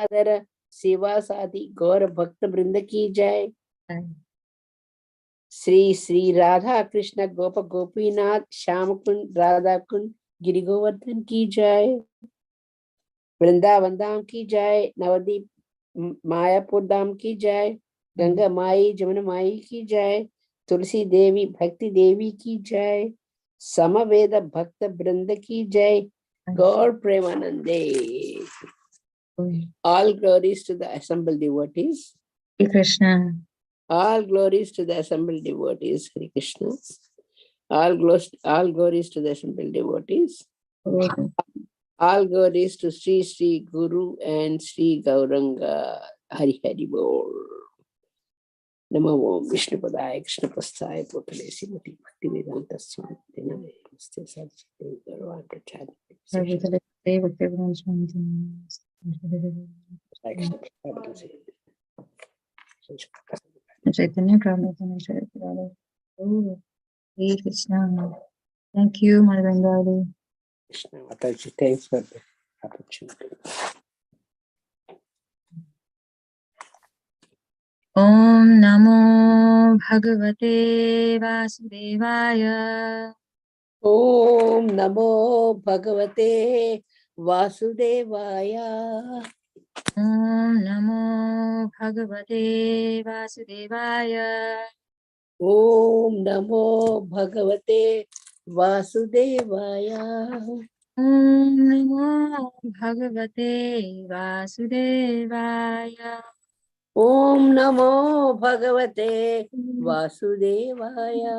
आदर सेवा सादी गौर भक्त वृंद की जय। श्री श्री राधा कृष्ण गोप गोपीनाथ श्याम कुंड राधा कुंड गिरि गोवर्धन की जय। वृंदावन धाम की जय। नवदीप मायापुर धाम की जय। गंगा माई जमुना माई की जय। तुलसी देवी भक्ति देवी की जय। समवेद भक्त वृंद की जय। गौर प्रेमानंदे। All glories to the assembled devotees. Hare Krishna. All glories to the assembled devotees. Hare Krishna. All glories to the assembled devotees. All glories to Sri Sri Guru and Sri Gauranga. Hari Hari Bol. Namo Om Vishnu Padaya Krishna Prasthaya Potale Srimati Bhakti Vedanta Swami Namaste Saraswati Gaurava Prachadi. Chaitanya Prabhupada. Hare Krishna. Thank you, Madhavendra. Krishna Mataji, thanks for the opportunity. Om Namo Bhagavate Vasudevaya. Om Namo Bhagavate Vasudevaya. Om Namo Bhagavate Vasudevaya. Om Namo Bhagavate Vasudevaya. Om Namo Bhagavate Vasudevaya. Om Namo Bhagavate Vasudevaya.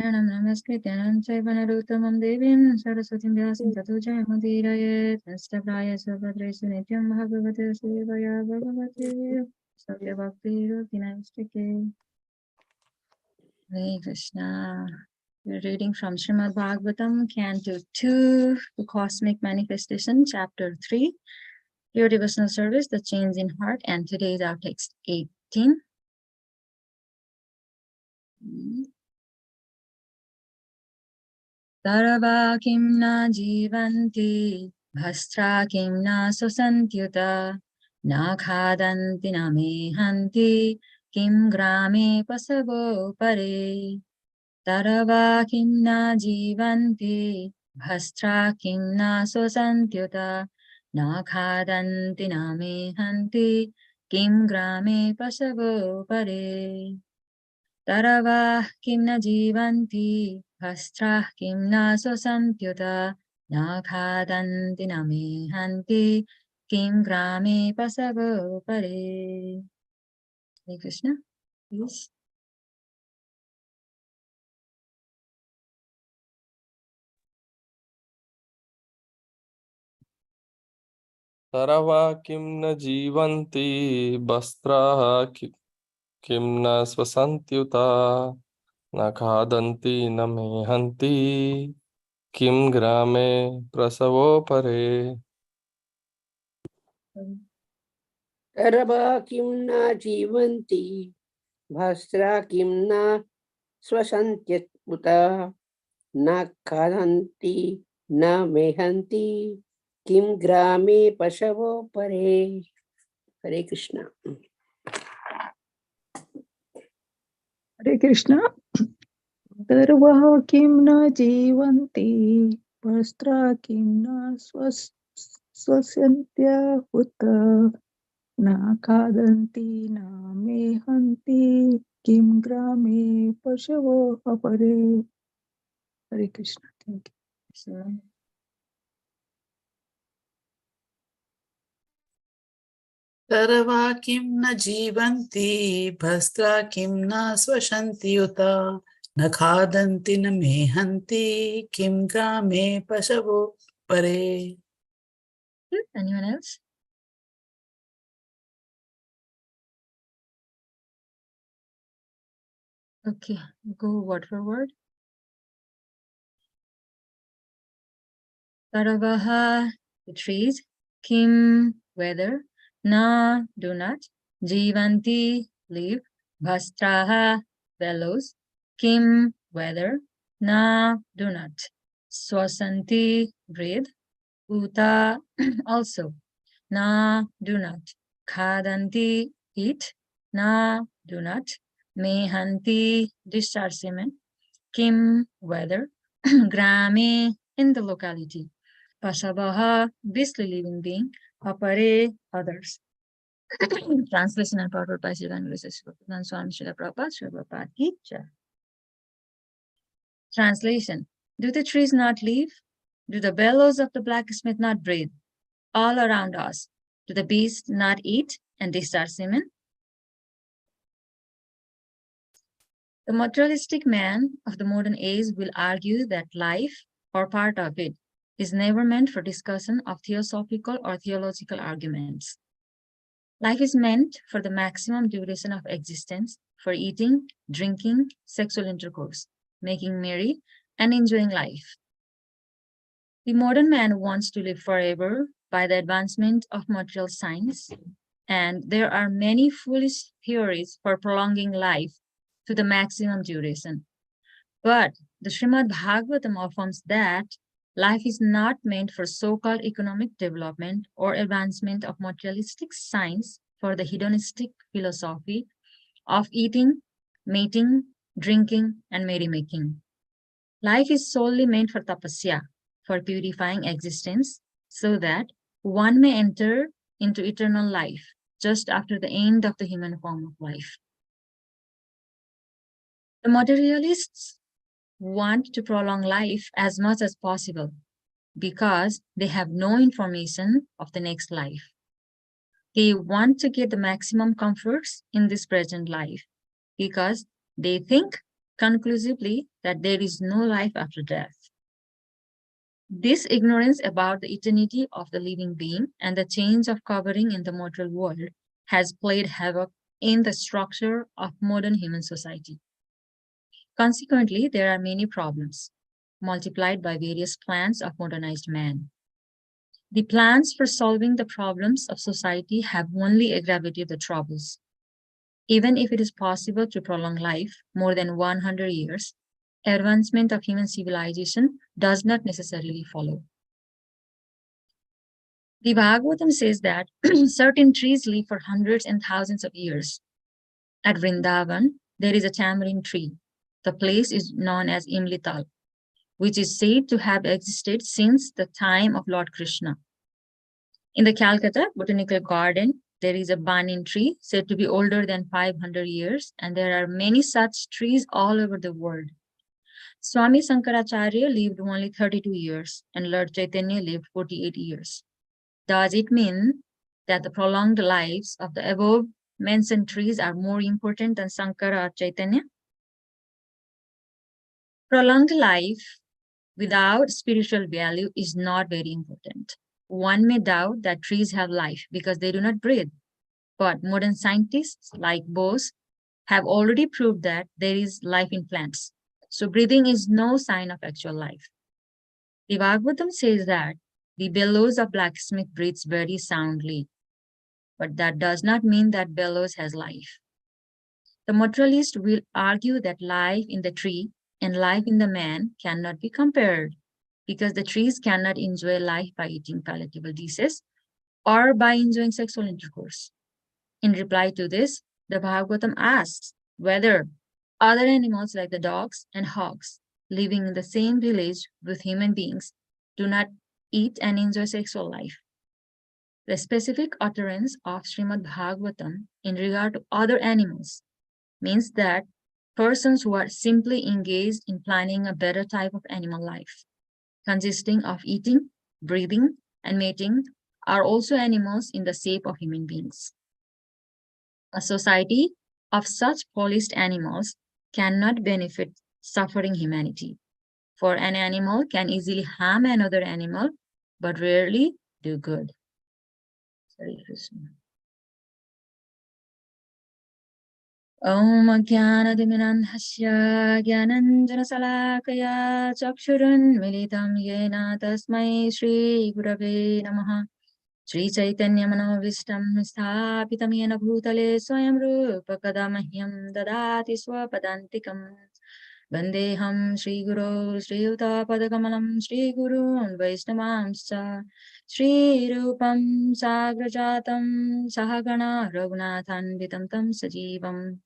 Namaskritanam Saivanaruttamam Devim Saraswatim Vyasam Tato Jayamudirayet Nastapraya Svabhadresu Nityam Bhagavate Sevaya Bhagavate Savya Bhakti Rutinamstike. Hare Krishna. We're reading from Srimad Bhagavatam, Canto 2, The Cosmic Manifestation, Chapter 3, Your Devotional Service, The Change in Heart, and today's our text 18. Sarva kim na jivanti, bhastra kim na susantyuta, na khadanti na mehanti, kim grame pasavo pare. Sarva kim na jivanti, bhastra kim na susantyuta, na khadanti na mehanti, kim grame pasavo pare. Sarva kim na jivanti, Vastra kim na sosantyuta, na khadanti na mehanti, kim grame pasavo pare. Hare Krishna, please. Sarva kim na jivanti, bastra kim na svasantyuta, na khadanti na mehanti, kim grame prasavo pare. Sarva kim na jivanti, bhastra kim na swasantyuta, na khadanti na mehanti, kim grame pasavo pare. Hare Krishna. Hare Krishna. Sarva kim na jivanti, vastra kim na swasantya uta, na khadanti na mehanti, kim grame pashavo apare. Hare Krishna. Thank you. Sarva kim na jivanti, bhastra kim na swashanti uta, na khadanti na mehanti, kim grame pasavo pare. Anyone else? Okay, go word for word. Saravaha, the trees. Kim, weather. Na, do not. Jivanti, live. Bhastraha, bellows. Kim, weather. Na, do not. Swasanti, breathe. Uta, also. na, do not. Khadanti, eat, na, do not. Mehanti, discharge semen. Kim, weather. Grame, in the locality. Pashabaha, beastly living being. Apare, others. Translation and purport by Sri Venkateswara Swami Srila Prabhupada, Srila Prabhupada Ki Jai. Translation. Do the trees not live? Do the bellows of the blacksmith not breathe? All around us. Do the beasts not eat and discharge semen? The materialistic man of the modern age will argue that life, or part of it, is never meant for discussion of theosophical or theological arguments. Life is meant for the maximum duration of existence, for eating, drinking, sexual intercourse, making merry, and enjoying life. The modern man wants to live forever by the advancement of material science, and there are many foolish theories for prolonging life to the maximum duration. But the Srimad Bhagavatam affirms that life is not meant for so-called economic development or advancement of materialistic science for the hedonistic philosophy of eating, mating, drinking, and merrymaking. Life is solely meant for tapasya, for purifying existence, so that one may enter into eternal life just after the end of the human form of life. The materialists want to prolong life as much as possible because they have no information of the next life. They want to get the maximum comforts in this present life because they think conclusively that there is no life after death. This ignorance about the eternity of the living being and the change of covering in the mortal world has played havoc in the structure of modern human society. Consequently, there are many problems, multiplied by various plans of modernized man. The plans for solving the problems of society have only aggravated the troubles. Even if it is possible to prolong life more than 100 years, advancement of human civilization does not necessarily follow. The Bhagavatam says that certain trees live for hundreds and thousands of years. At Vrindavan, there is a tamarind tree. The place is known as Imlital, which is said to have existed since the time of Lord Krishna. In the Calcutta Botanical Garden, there is a banyan tree said to be older than 500 years, and there are many such trees all over the world. Swami Sankaracharya lived only 32 years, and Lord Chaitanya lived 48 years. Does it mean that the prolonged lives of the above mentioned trees are more important than Sankara or Chaitanya? Prolonged life without spiritual value is not very important. One may doubt that trees have life because they do not breathe. But modern scientists like Bose have already proved that there is life in plants. So breathing is no sign of actual life. The Bhagavatam says that the bellows of blacksmith breathes very soundly, but that does not mean that bellows has life. The materialist will argue that life in the tree and life in the man cannot be compared because the trees cannot enjoy life by eating palatable dishes or by enjoying sexual intercourse. In reply to this, the Bhagavatam asks whether other animals like the dogs and hogs living in the same village with human beings do not eat and enjoy sexual life. The specific utterance of Srimad Bhagavatam in regard to other animals means that persons who are simply engaged in planning a better type of animal life, consisting of eating, breathing, and mating, are also animals in the shape of human beings. A society of such polished animals cannot benefit suffering humanity, for an animal can easily harm another animal, but rarely do good. Hare Krishna. Om Jnanatimirandhasya Jnananjanasalakaya Chakshurun Militam Yena Tasmai Shri Gurave Namaha Shri Chaitanya Manovistam Sthapitam Yena Bhutale Swayam Rupa Kadamahyam Dadati Swapadantikam Vandeham Shri Guru Shri Yuta Padakamalam Shri Guru Vaishnavamscha Shri Rupam Sagrajatam Sahagana Raghunathan Vitam Tam Sajivam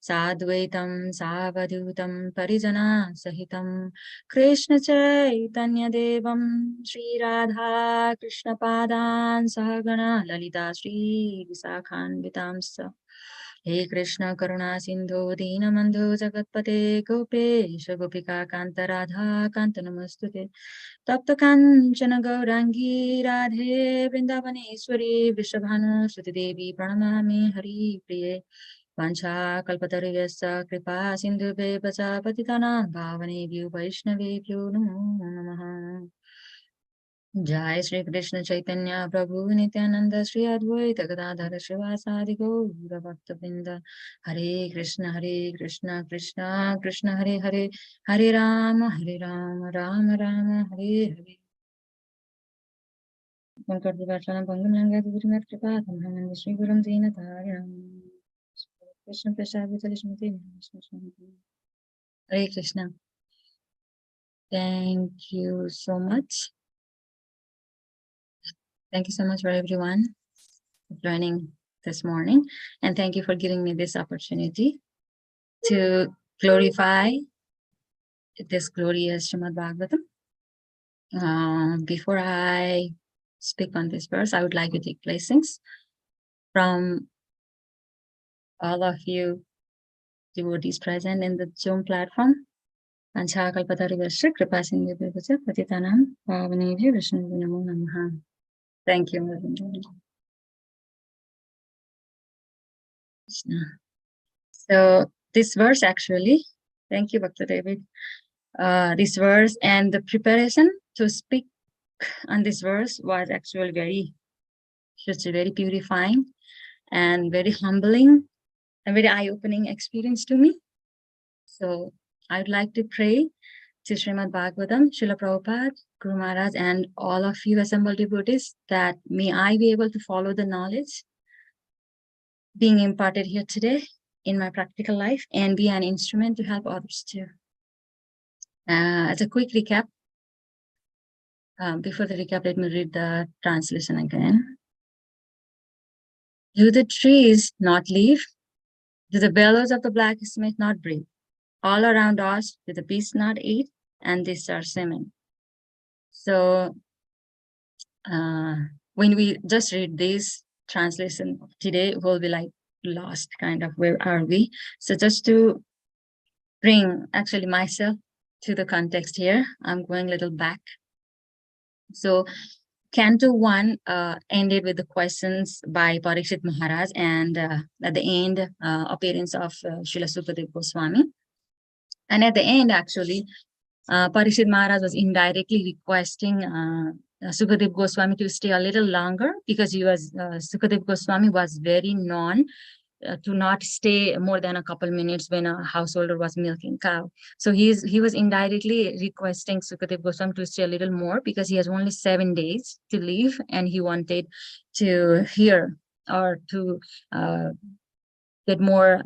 Sadvaitam Savadutam Parijana Sahitam Krishna Chaitanya Devam Shri Radha Krishna Padan Sahagana Lalita Shri Visakhan Vitamsa He Krishna Karuna Sindhu Deenamandhu Jagatpate Gopesha Gopika Kanta Radha Kanta Namastute Tapta Kanchana Gaurangi Radhe Vrindavaneshwari Vrishabhanu Suti Devi Pranamami Hari Priye Vancha Kalpatarivasa Kripa Sindhu Bevacha Patitanam Bhavanebhyo Vaishnavebhyo Namo Namaha Jai Shri Krishna Chaitanya Prabhu Nityananda Shri Advaita Gadadhara Srivasadi Gaura Bhaktavinda Hare Krishna Krishna Krishna Hare Hare Hare Rama Rama Rama Hare Hare Pankaj Vachana Bangam Langa Gurimat Kripa Tamhaman Shri Gurum Dina Taram Krishna Prasad Vitalishmati Hare Krishna. Thank you so much. Thank you so much for everyone joining this morning, and thank you for giving me this opportunity to glorify this glorious Srimad Bhagavatam. Before I speak on this verse, I would like to take blessings from all of you devotees present in the Zoom platform. Thank you. So this verse actually, thank you, Bhakta David. This verse and the preparation to speak on this verse was actually very purifying and very humbling and very eye-opening experience to me. So I would like to pray to Srimad Bhagavatam, Srila Prabhupada, Guru Maharaj, and all of you assembled devotees that may I be able to follow the knowledge being imparted here today in my practical life and be an instrument to help others too. As a quick recap, before the recap, let me read the translation again. Do the trees not leave? Do the bellows of the blacksmith not breathe? All around us, do the beasts not eat? And these are semen. So when we just read this translation today, we'll be like lost, kind of, where are we? So just to bring actually myself to the context here, I'm going a little back. So Canto 1 ended with the questions by Parikshit Maharaj, and at the end, appearance of Srila Sukadeva Goswami. And at the end, actually, Parikshit Maharaj was indirectly requesting Sukadeva Goswami to stay a little longer, because he was Sukadeva Goswami was very known to not stay more than a couple minutes when a householder was milking cow. So he was indirectly requesting Sukadeva Goswami to stay a little more, because he has only 7 days to leave, and he wanted to hear or to get more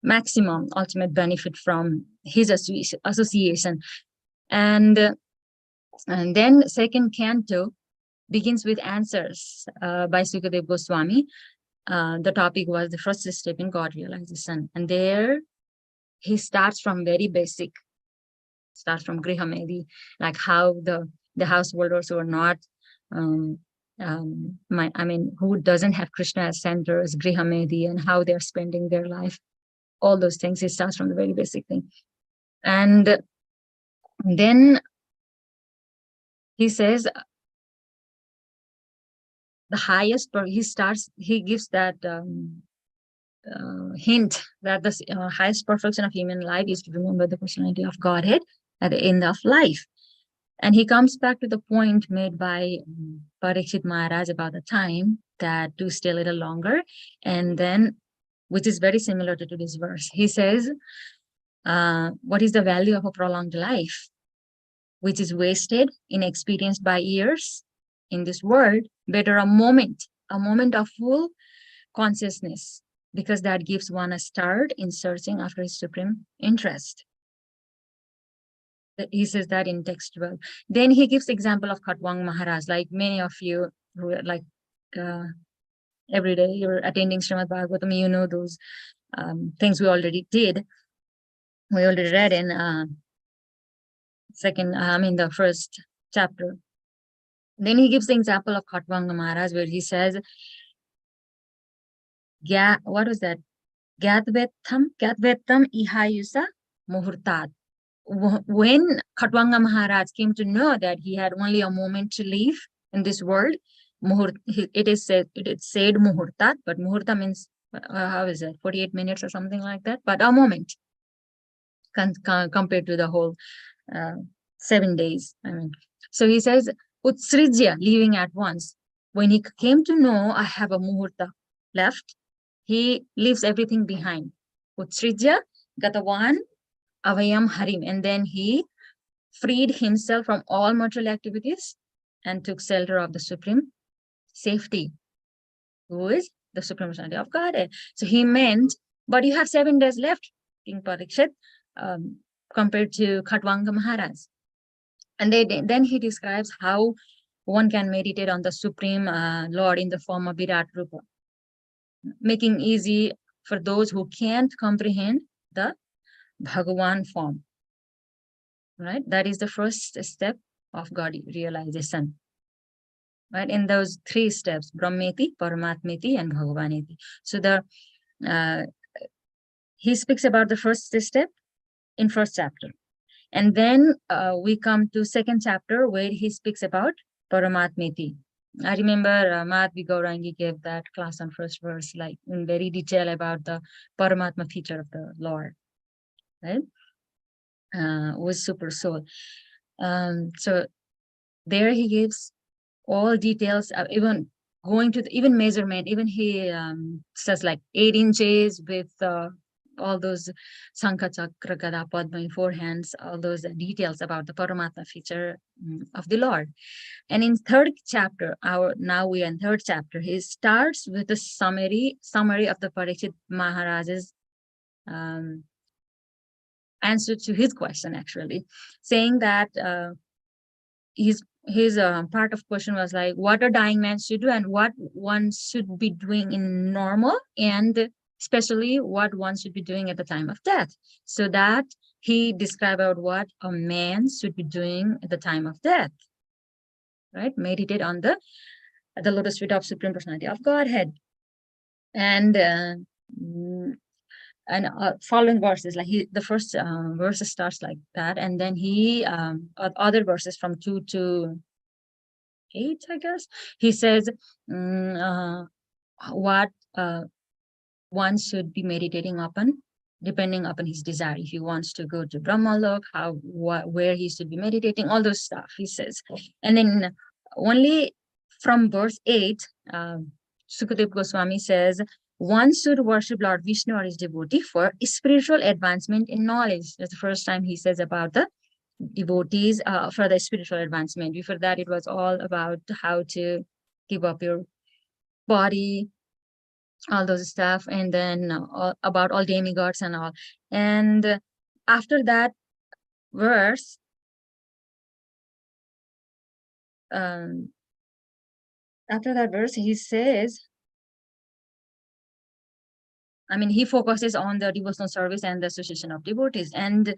maximum ultimate benefit from his association. And then second canto begins with answers by Sukadeva Goswami. The topic was the first step in God realization. And there he starts from very basic, starts from Grihamedi, like how the householders who are not, who doesn't have Krishna as center as Grihamedi, and how they're spending their life, all those things. He starts from the very basic thing. And then he says, the highest, he gives that hint that the highest perfection of human life is to remember the personality of Godhead at the end of life. And he comes back to the point made by Parikshit Maharaj about the time, that to stay a little longer, and then, which is very similar to this verse. He says, what is the value of a prolonged life, which is wasted, inexperienced by years in this world? Better a moment of full consciousness, because that gives one a start in searching after his supreme interest. He says that in text 12. Then he gives example of Khatwang Maharaj, like many of you who are like every day you're attending Srimad Bhagavatam, you know those things we already did. We already read in the first chapter. Then he gives the example of Khatwang Maharaj, where he says, what was that? Gyatvetam ihayusa muhurtat. When Khatwanga Maharaj came to know that he had only a moment to live in this world, it is said muhurtat, but muhurta means, how is it, 48 minutes or something like that, but a moment compared to the whole 7 days. So he says, Utsrijya, leaving at once. When he came to know I have a muhurta left, he leaves everything behind. Utsrijya, Gatavan, Avayam Harim. And then he freed himself from all material activities and took shelter of the Supreme Safety, who is the Supreme Personality of Godhead. So he meant, but you have 7 days left, King Parikshit, compared to Khatwanga Maharaj. And then he describes how one can meditate on the Supreme Lord in the form of Virat Rupa, making easy for those who can't comprehend the Bhagavan form. Right? That is the first step of God realization. Right? In those 3 steps, Brahmeti, Paramatmeti, and Bhagavaneti. So he speaks about the first step in first chapter. And then we come to second chapter where he speaks about Paramatmeti. I remember Madhvi Gaurangi gave that class on first verse, like in very detail about the Paramatma feature of the Lord, right? With super soul. So there he gives all details, even going to even measurement. Even he says like 8 inches with all those Sankha Chakra Gada Padma in 4 hands, all those details about the Paramatma feature of the Lord. And in third chapter, now we are in third chapter, he starts with a summary of the Parikshit Maharaj's answer to his question, actually, saying that his part of question was like, what a dying man should do and what one should be doing in normal, and especially what one should be doing at the time of death. So that he described out what a man should be doing at the time of death, right? Meditate on the lotus feet of Supreme Personality of Godhead. And following verses, like the first verse starts like that, and then he other verses from 2 to 8, I guess, he says what one should be meditating upon depending upon his desire. If he wants to go to Brahmalok, where he should be meditating, all those stuff he says. And then only from verse 8, Sukadeva Goswami says, one should worship Lord Vishnu or his devotee for spiritual advancement in knowledge. That's the first time he says about the devotees for the spiritual advancement. Before that, it was all about how to give up your body, all those stuff, and then about all demigods and all. And after that verse, he says, he focuses on the devotional service and the association of devotees. And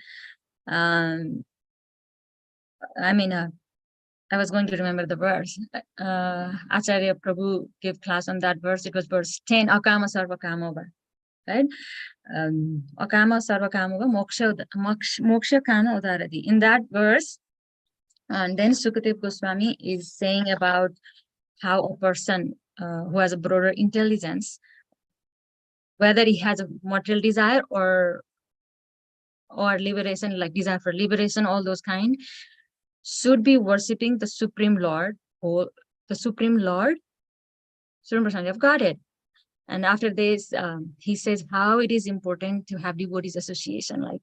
I was going to remember the verse. Acharya Prabhu gave class on that verse. It was verse 10, Akama Sarva Kamova, right? Akama Sarva Kamova Moksha Kama Udaradi. In that verse, and then Sukadeva Goswami is saying about how a person who has a broader intelligence, whether he has a material desire or liberation, like desire for liberation, all those kind, should be worshipping the Supreme Lord, or the Supreme Lord, Supreme Personality of Godhead. And after this, he says how it is important to have devotees association. Like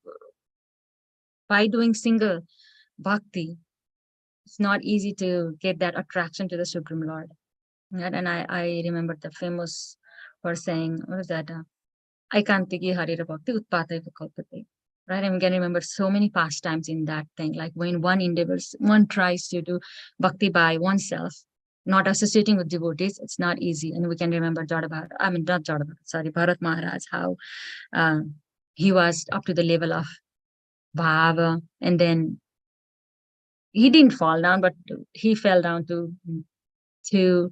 by doing single bhakti, it's not easy to get that attraction to the Supreme Lord. And I remember the famous verse saying, what was that? Aikantiki harira bhakti utpatai vikalpate. right? And we can remember so many pastimes in that thing, like when one tries to do bhakti by oneself, not associating with devotees, it's not easy. And we can remember Bharat Maharaj, how he was up to the level of bhava, and then he didn't fall down, but he fell down to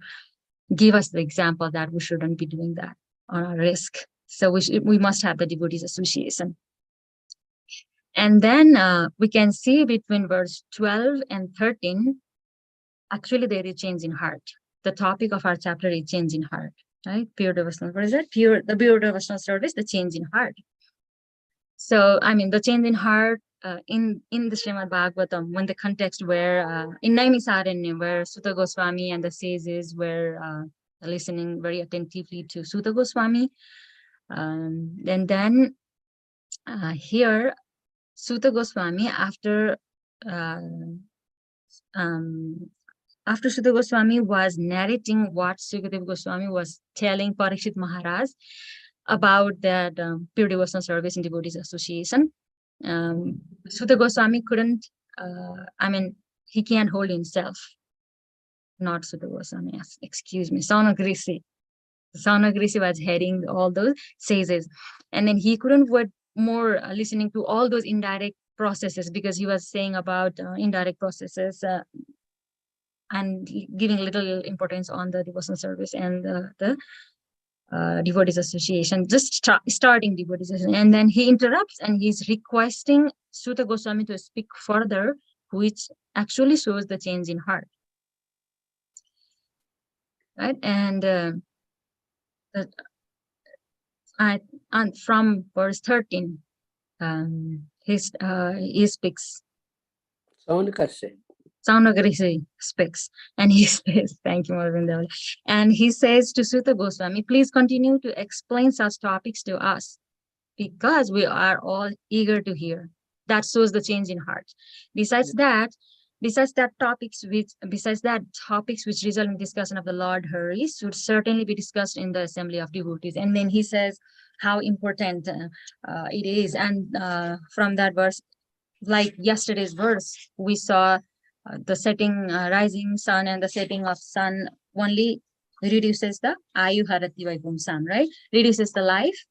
give us the example that we shouldn't be doing that on our risk. So we must have the devotees association. And then we can see between verse 12 and 13, actually there is change in heart. The topic of our chapter is change in heart, right? Pure devotional, what is that? The pure devotional service, the change in heart. So, I mean, the change in heart in the Srimad Bhagavatam, when the context where in Naimisaranya, where Sutta Goswami and the sages were listening very attentively to Sutta Goswami. And then here, Sutta Goswami, after Sutta Goswami was narrating what Sukadeva Goswami was telling Parikshit Maharaj about that pure devotional service and devotees association, Sutta Goswami couldn't, he can't hold himself. Not Sutta Goswami, excuse me, Saunagrishi. Saunagrishi was heading all those sages. And then he couldn't wait more listening to all those indirect processes, because he was saying about indirect processes and giving little importance on the devotional service and the devotees association, just starting devotees association. And then he interrupts and he's requesting Sutta Goswami to speak further, which actually shows the change in heart. Right? And from verse 13, he speaks. Saunagrishi speaks, and he says, thank you, Marvinda. And he says to Sutta Goswami, please continue to explain such topics to us, because we are all eager to hear. That shows the change in heart. Besides that topics which result in discussion of the Lord Hari should certainly be discussed in the assembly of devotees. And then he says how important it is. And from that verse, like yesterday's verse, we saw the setting, rising sun and the setting of sun only reduces the Ayu Harati Vaikum sun, right? Reduces the life,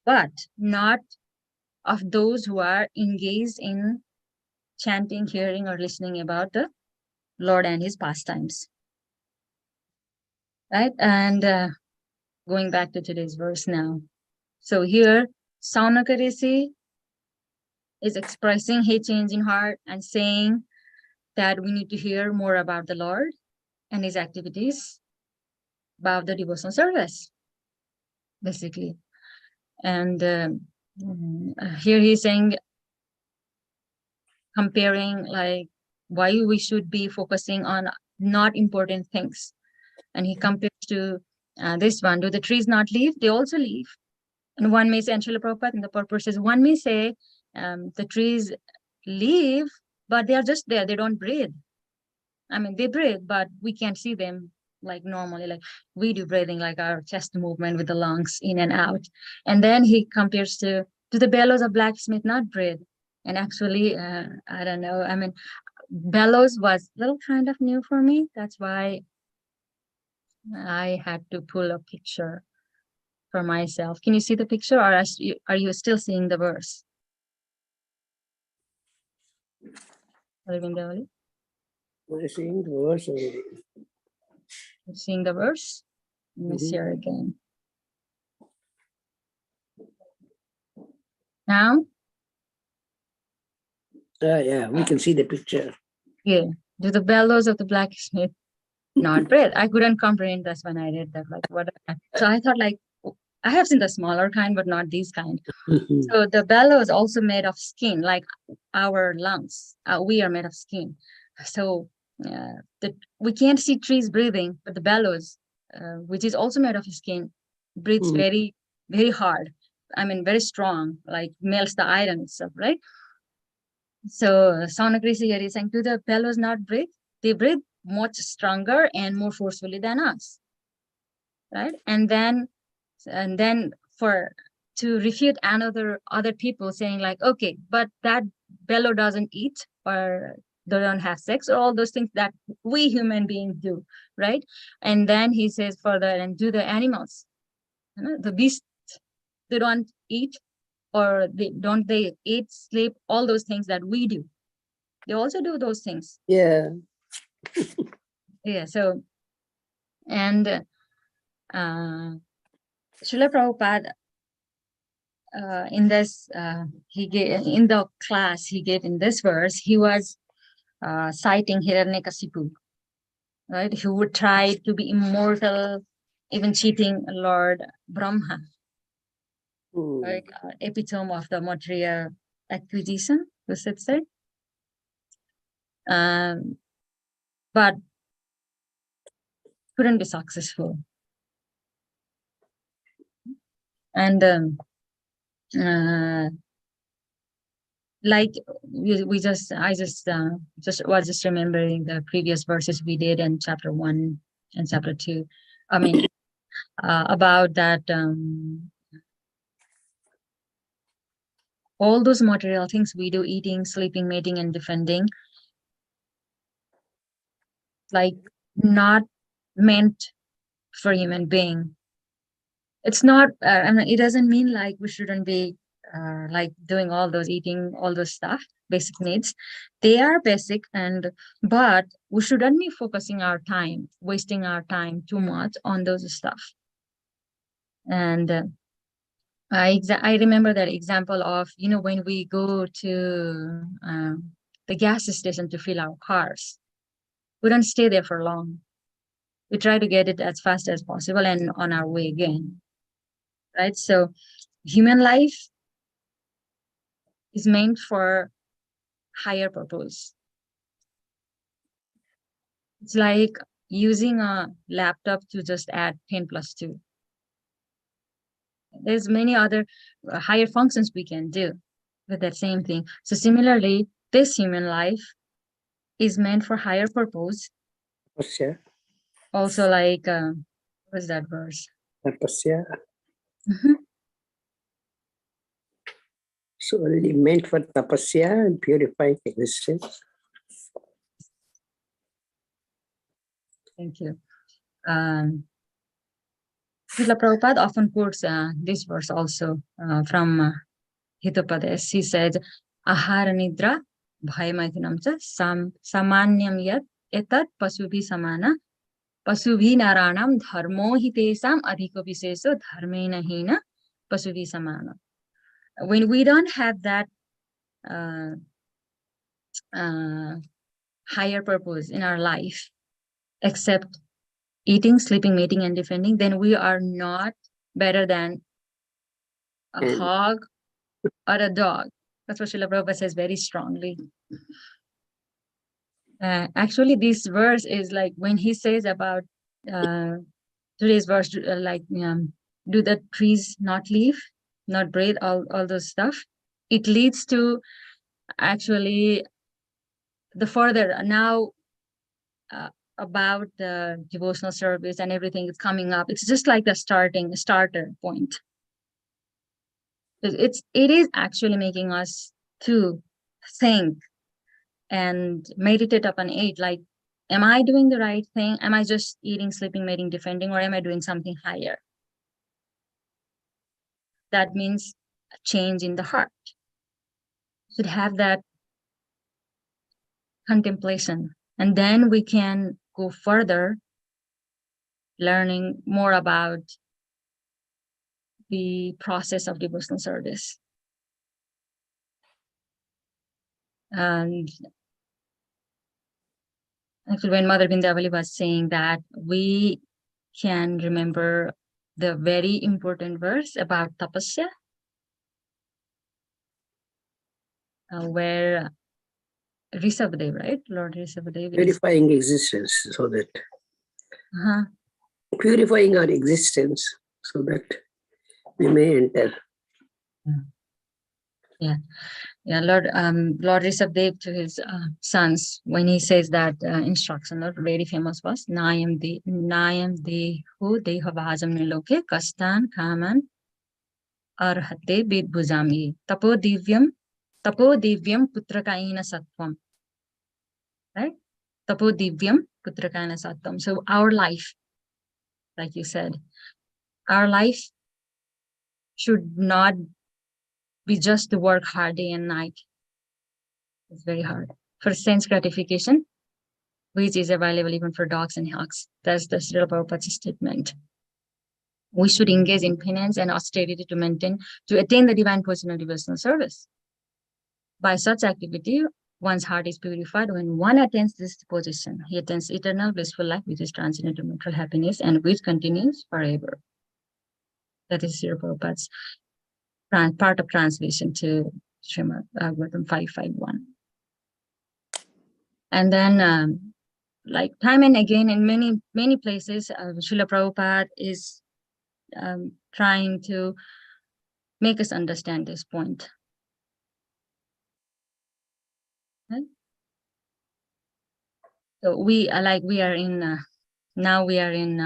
but not of those who are engaged in chanting, hearing, or listening about the Lord and his pastimes. Right? And going back to today's verse now. So here, Saunagrishi is expressing his change in heart and saying that we need to hear more about the Lord and his activities, about the devotional service, basically. And here he's saying, comparing like why we should be focusing on not important things. And he compares to this one, do the trees not leave? They also leave. And one may say, and Srila Prabhupada in the purport says, one may say the trees leave, but they are just there, they don't breathe. I mean, they breathe, but we can't see them like normally, like we do breathing, like our chest movement with the lungs in and out. And then he compares to the bellows of blacksmith not breathe. And actually, I don't know, I mean, bellows was a little kind of new for me. That's why I had to pull a picture for myself. Can you see the picture, or are you still seeing the verse? I'm seeing the verse already. You're seeing the verse? Let me see it again. Now? Yeah, we can see the picture. Yeah. Do the bellows of the blacksmith not breathe? I couldn't comprehend this when I read that. Like, what? So I thought, like, I have seen the smaller kind, but not these kind. So the bellows is also made of skin, like our lungs. We are made of skin. So we can't see trees breathing, but the bellows, which is also made of skin, breathes very, very hard. I mean, very strong, like melts the iron and stuff, right? So Saunagrishi here is saying, do the bellows not breathe? They breathe much stronger and more forcefully than us, right? And then for to refute other people saying like, okay, but that bellow doesn't eat or they don't have sex or all those things that we human beings do, right? And then he says further, and do the animals, the beasts, they don't eat or they eat, sleep, all those things that we do. They also do those things. Yeah. Yeah. So, and Srila Prabhupada, in this, he gave in the class he gave in this verse, he was citing Hiranyakasipu, right? Who would try to be immortal, even cheating Lord Brahma, like epitome of the material acquisition, was it said? But couldn't be successful. And like I was just remembering the previous verses we did in chapter 1 and chapter 2. I mean, about that all those material things we do, eating, sleeping, mating, and defending, like not meant for human being. It's not, I mean, it doesn't mean like we shouldn't be like doing all those, eating all those stuff, basic needs. They are basic, but we shouldn't be focusing our time, wasting our time too much on those stuff. And I remember that example of, when we go to the gas station to fill our cars, we don't stay there for long. We try to get it as fast as possible and on our way again, right? So human life is meant for higher purpose. It's like using a laptop to just add 10 plus 2. There's many other higher functions we can do with that same thing. So similarly, this human life is meant for higher purpose. Tapasya. Also, like, what's that verse? Tapasya. So already meant for tapasya and purifying existence. Thank you. Srila Prabhupada often quotes this verse also from Hitopadesh. He says, Ahara nidra bhayamaithinam cha samanyam yat etat pasubhi samana pasubhi naranam dharmo hitesam adhiko viseso dharmena hina pasubhi samana. When we don't have that higher purpose in our life, except eating, sleeping, mating, and defending, then we are not better than a hog or a dog. That's what Srila Prabhupada says very strongly. Actually, this verse is like when he says about today's verse, like do the trees not live, not breathe, all those stuff. It leads to actually the further now about the devotional service and everything is coming up. It's just like the starter point. It is actually making us to think and meditate upon it. Like, am I doing the right thing? Am I just eating, sleeping, mating, defending, or am I doing something higher? That means a change in the heart. Should have that contemplation, and then we can go further, learning more about the process of devotional service. And actually, when Mother Vindhyavali was saying that, we can remember the very important verse about tapasya, where Rishabhadev, right? Lord Rishabhadev is Purifying existence so that purifying our existence so that we may enter. Lord Rishabhadev to his sons, when he says that instruction, very famous was Nayam dehu dehavajam niloke kastan kaman arhate vidbhujami tapodivyam putrakaina sattvam. Right? Tapodivyam putrakaina sattvam. So our life, like you said, our life should not be just to work hard day and night. It's very hard for sense gratification, which is available even for dogs and hogs. That's the Srila Prabhupada's statement. We should engage in penance and austerity to attain the divine personal devotional service. By such activity, one's heart is purified. When one attains this position, he attains eternal blissful life, which is transcendent to mental happiness and which continues forever. That is Srila Prabhupada's part of translation to Srimad Bhagavatam 551. And then, like time and again, in many places, Srila Prabhupada is trying to make us understand this point. Right? So we are in now we are in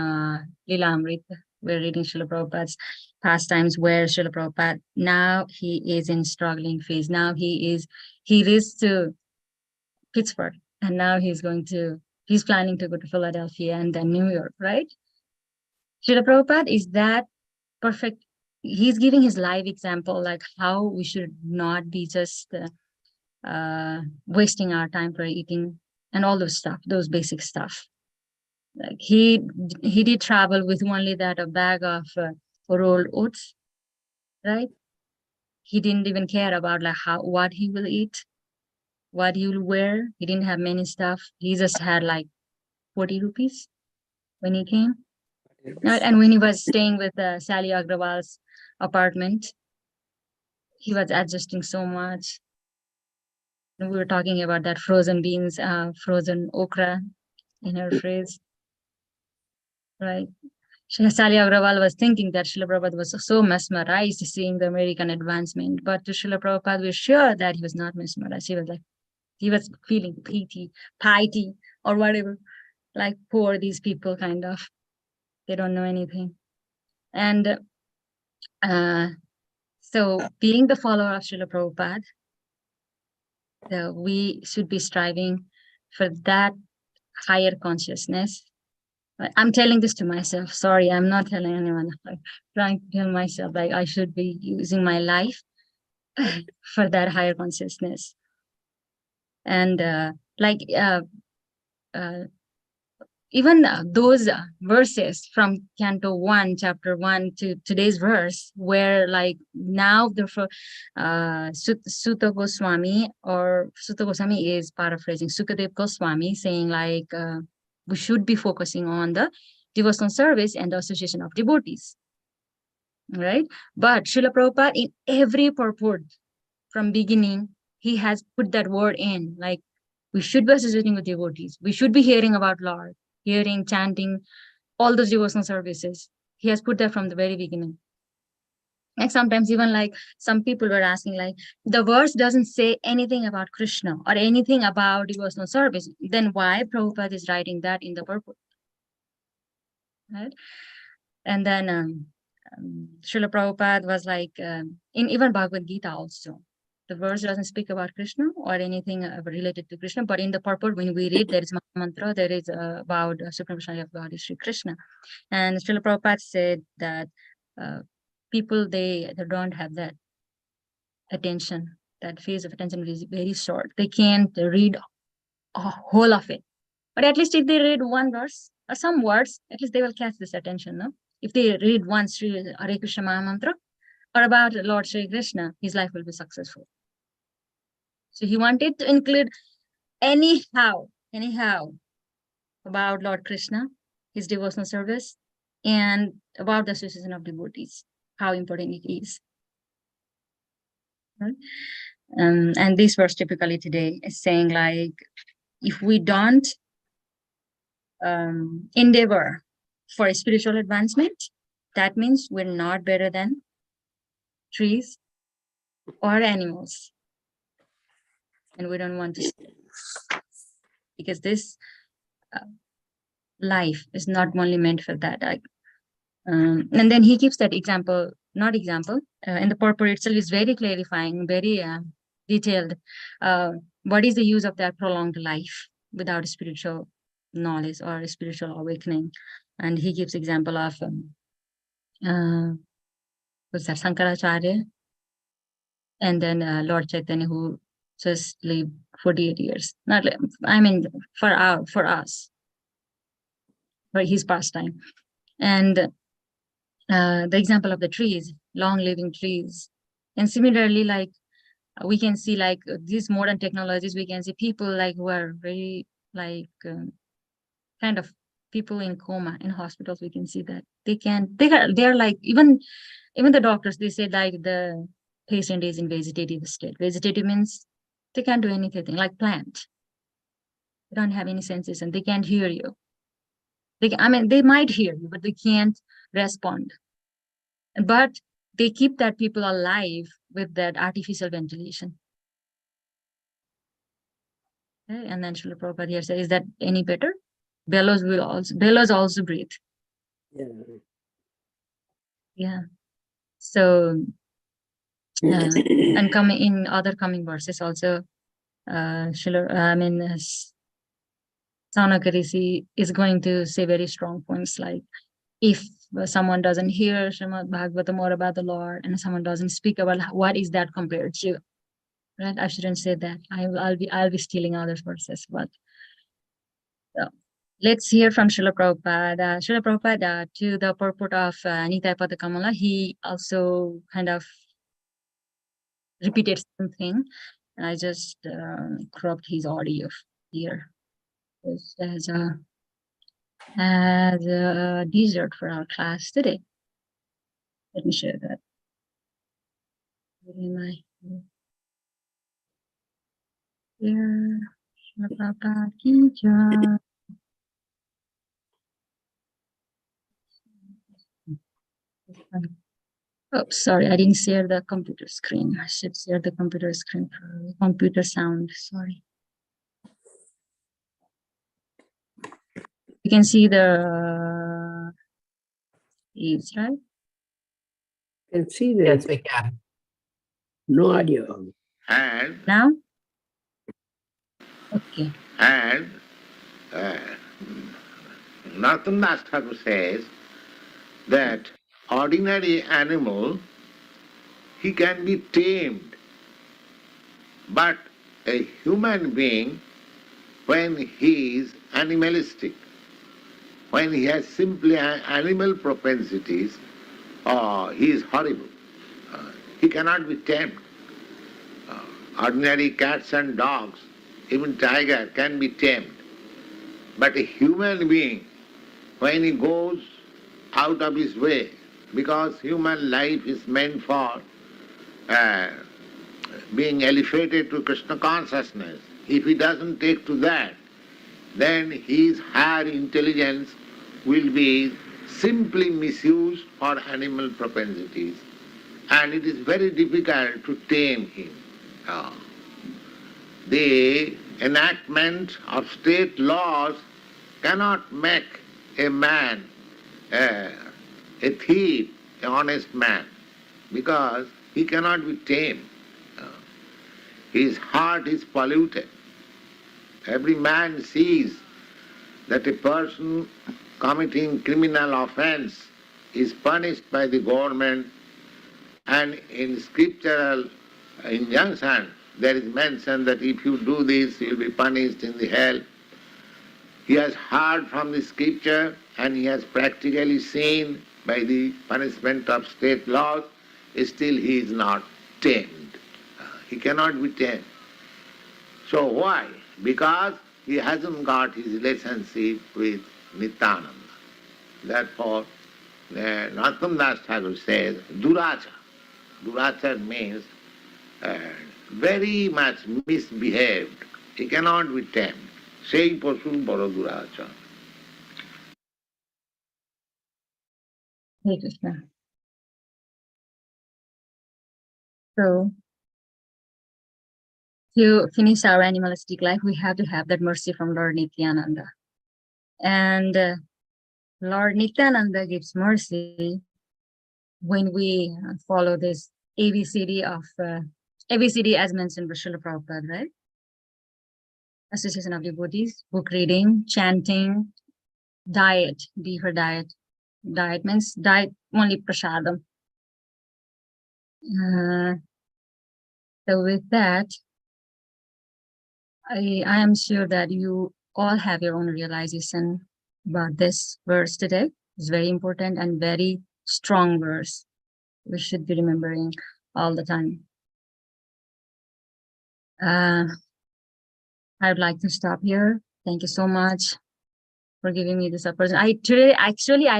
Lila Amrita. We're reading Srila Prabhupada's pastimes, where Srila Prabhupada now he is in struggling phase. Now he reached to Pittsburgh, and now he's planning to go to Philadelphia and then New York, right? Srila Prabhupada is that perfect. He's giving his live example, like how we should not be just wasting our time for eating and all those stuff, those basic stuff. Like he did travel with only that a bag of rolled oats, right? He didn't even care about like what he will eat, what he will wear. He didn't have many stuff. He just had like 40 rupees when he came. And when he was staying with Sally Agrawal's apartment, he was adjusting so much. We were talking about that frozen beans, frozen okra in her fridge, right? Sally Agrawal was thinking that Srila Prabhupada was so mesmerized seeing the American advancement, but to Srila Prabhupada, we're sure that he was not mesmerized. He was feeling piety, or whatever, like poor these people kind of. They don't know anything. And so being the follower of Srila Prabhupada, we should be striving for that higher consciousness. I'm telling this to myself. Sorry, I'm not telling anyone. I'm trying to tell myself like I should be using my life for that higher consciousness. And even those verses from Canto 1, Chapter 1 to today's verse, where like now the Sutta Goswami is paraphrasing Sukadev Goswami, saying like we should be focusing on the devotional service and the association of devotees, right? But Srila Prabhupada, in every purport from beginning, he has put that word in, like we should be associating with devotees. We should be hearing about Lord, hearing, chanting, all those devotional services. He has put that from the very beginning. Like sometimes even like some people were asking like, the verse doesn't say anything about Krishna or anything about devotional service. Then why Prabhupada is writing that in the purport? Right? And then Srila Prabhupada was like, in even Bhagavad Gita also, the verse doesn't speak about Krishna or anything related to Krishna, but in the purport, when we read, there is mantra, there is about Supreme Personality of God is Sri Krishna. And Srila Prabhupada said that people, they don't have that attention, that phase of attention is very short. They can't read a whole of it. But at least if they read one verse or some words, at least they will catch this attention, no? If they read one Sri Hare Krishna Maha Mantra or about Lord Sri Krishna, his life will be successful. So he wanted to include anyhow about Lord Krishna, his devotional service, and about the association of devotees, how important it is. Right? And this verse typically today is saying like, if we don't endeavor for a spiritual advancement, that means we're not better than trees or animals. And we don't want to, because this life is not only meant for that. And then he gives that example not example, in the purport itself is very clarifying, very detailed. What is the use of that prolonged life without spiritual knowledge or spiritual awakening? And he gives example of what's that, Sankaracharya, and then Lord Chaitanya, who just lived 48 years. Not, I mean, for us, for his pastime. And the example of the trees, long living trees. And similarly, like we can see, like these modern technologies, we can see people like who are very like kind of people in coma in hospitals. We can see that they're like, even the doctors, they say like the patient is in vegetative state. Vegetative means they can't do anything, like plant. They don't have any senses and they can't hear you. They might hear you, but they can't respond. But they keep that people alive with that artificial ventilation. Okay? And then Srila Prabhupada here says, is that any better? Bellows also breathe. Yeah. Yeah. So and coming in other coming verses also, Shyamagori is going to say very strong points, like if someone doesn't hear Srimad Bhagavatam or about the Lord, and someone doesn't speak about what is that compared to, right? I shouldn't say that. I'll be stealing other verses, but so let's hear from Srila Prabhupada. Srila Prabhupada, to the purport of Nitaya Padakamala, he also kind of repeated something. I just cropped his audio here as a dessert for our class today. Let me share that. Here, oh, sorry, I didn't share the computer screen. I should share the computer screen for computer sound. Sorry. You can see the leaves, right? Can see that. Yes, we can. No audio. And Now? Okay. Narottam Das Thakur says that ordinary animal, he can be tamed, but a human being, when he is animalistic, when he has simply animal propensities, he is horrible. He cannot be tamed. Ordinary cats and dogs, even tiger can be tamed. But a human being, when he goes out of his way, because human life is meant for being elevated to Krishna consciousness, if he doesn't take to that, then his higher intelligence will be simply misused for animal propensities, and it is very difficult to tame him. The enactment of state laws cannot make a man a thief, an honest man, because he cannot be tamed. His heart is polluted. Every man sees that a person committing criminal offense is punished by the government, and in scriptural injunction there is mentioned that if you do this, you will be punished in the hell. He has heard from the scripture and he has practically seen by the punishment of state laws, still he is not tamed. He cannot be tamed. So why? Because he hasn't got his relationship with Nityananda. Therefore, Narottam Das Thakur says, Duracha. Duracha means very much misbehaved. He cannot be tamed. Sei pasu boro duracha. Hare Krishna. So, to finish our animalistic life, we have to have that mercy from Lord Nityananda. And Lord Nityananda gives mercy when we follow this ABCD of ABCD as mentioned by Srila Prabhupada, right? Association of Devotees, book reading, chanting, diet, D for diet. Diet means diet only prasadam. So with that, I am sure that you all have your own realization about this verse today. It's very important and very strong verse. We should be remembering all the time. I would like to stop here. Thank you so much for giving me this opportunity. I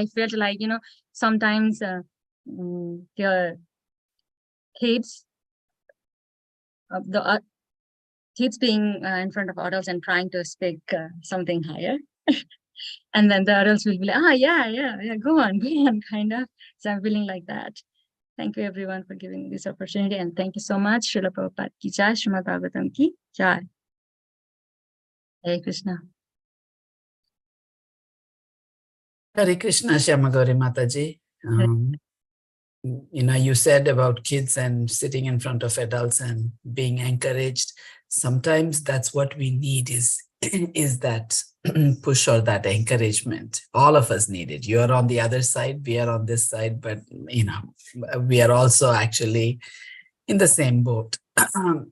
felt like, sometimes the kids kids being in front of adults and trying to speak something higher. And then the adults will be like, yeah, go on, kind of. So I'm feeling like that. Thank you everyone for giving me this opportunity. And thank you so much. Srila Prabhupada ki jai, Srimad Bhagavatam ki jai. Hare Krishna. Hare Krishna, Shyamagori Mataji. You said about kids and sitting in front of adults and being encouraged. Sometimes that's what we need is that push or that encouragement. All of us need it. You are on the other side, we are on this side, but we are also actually in the same boat.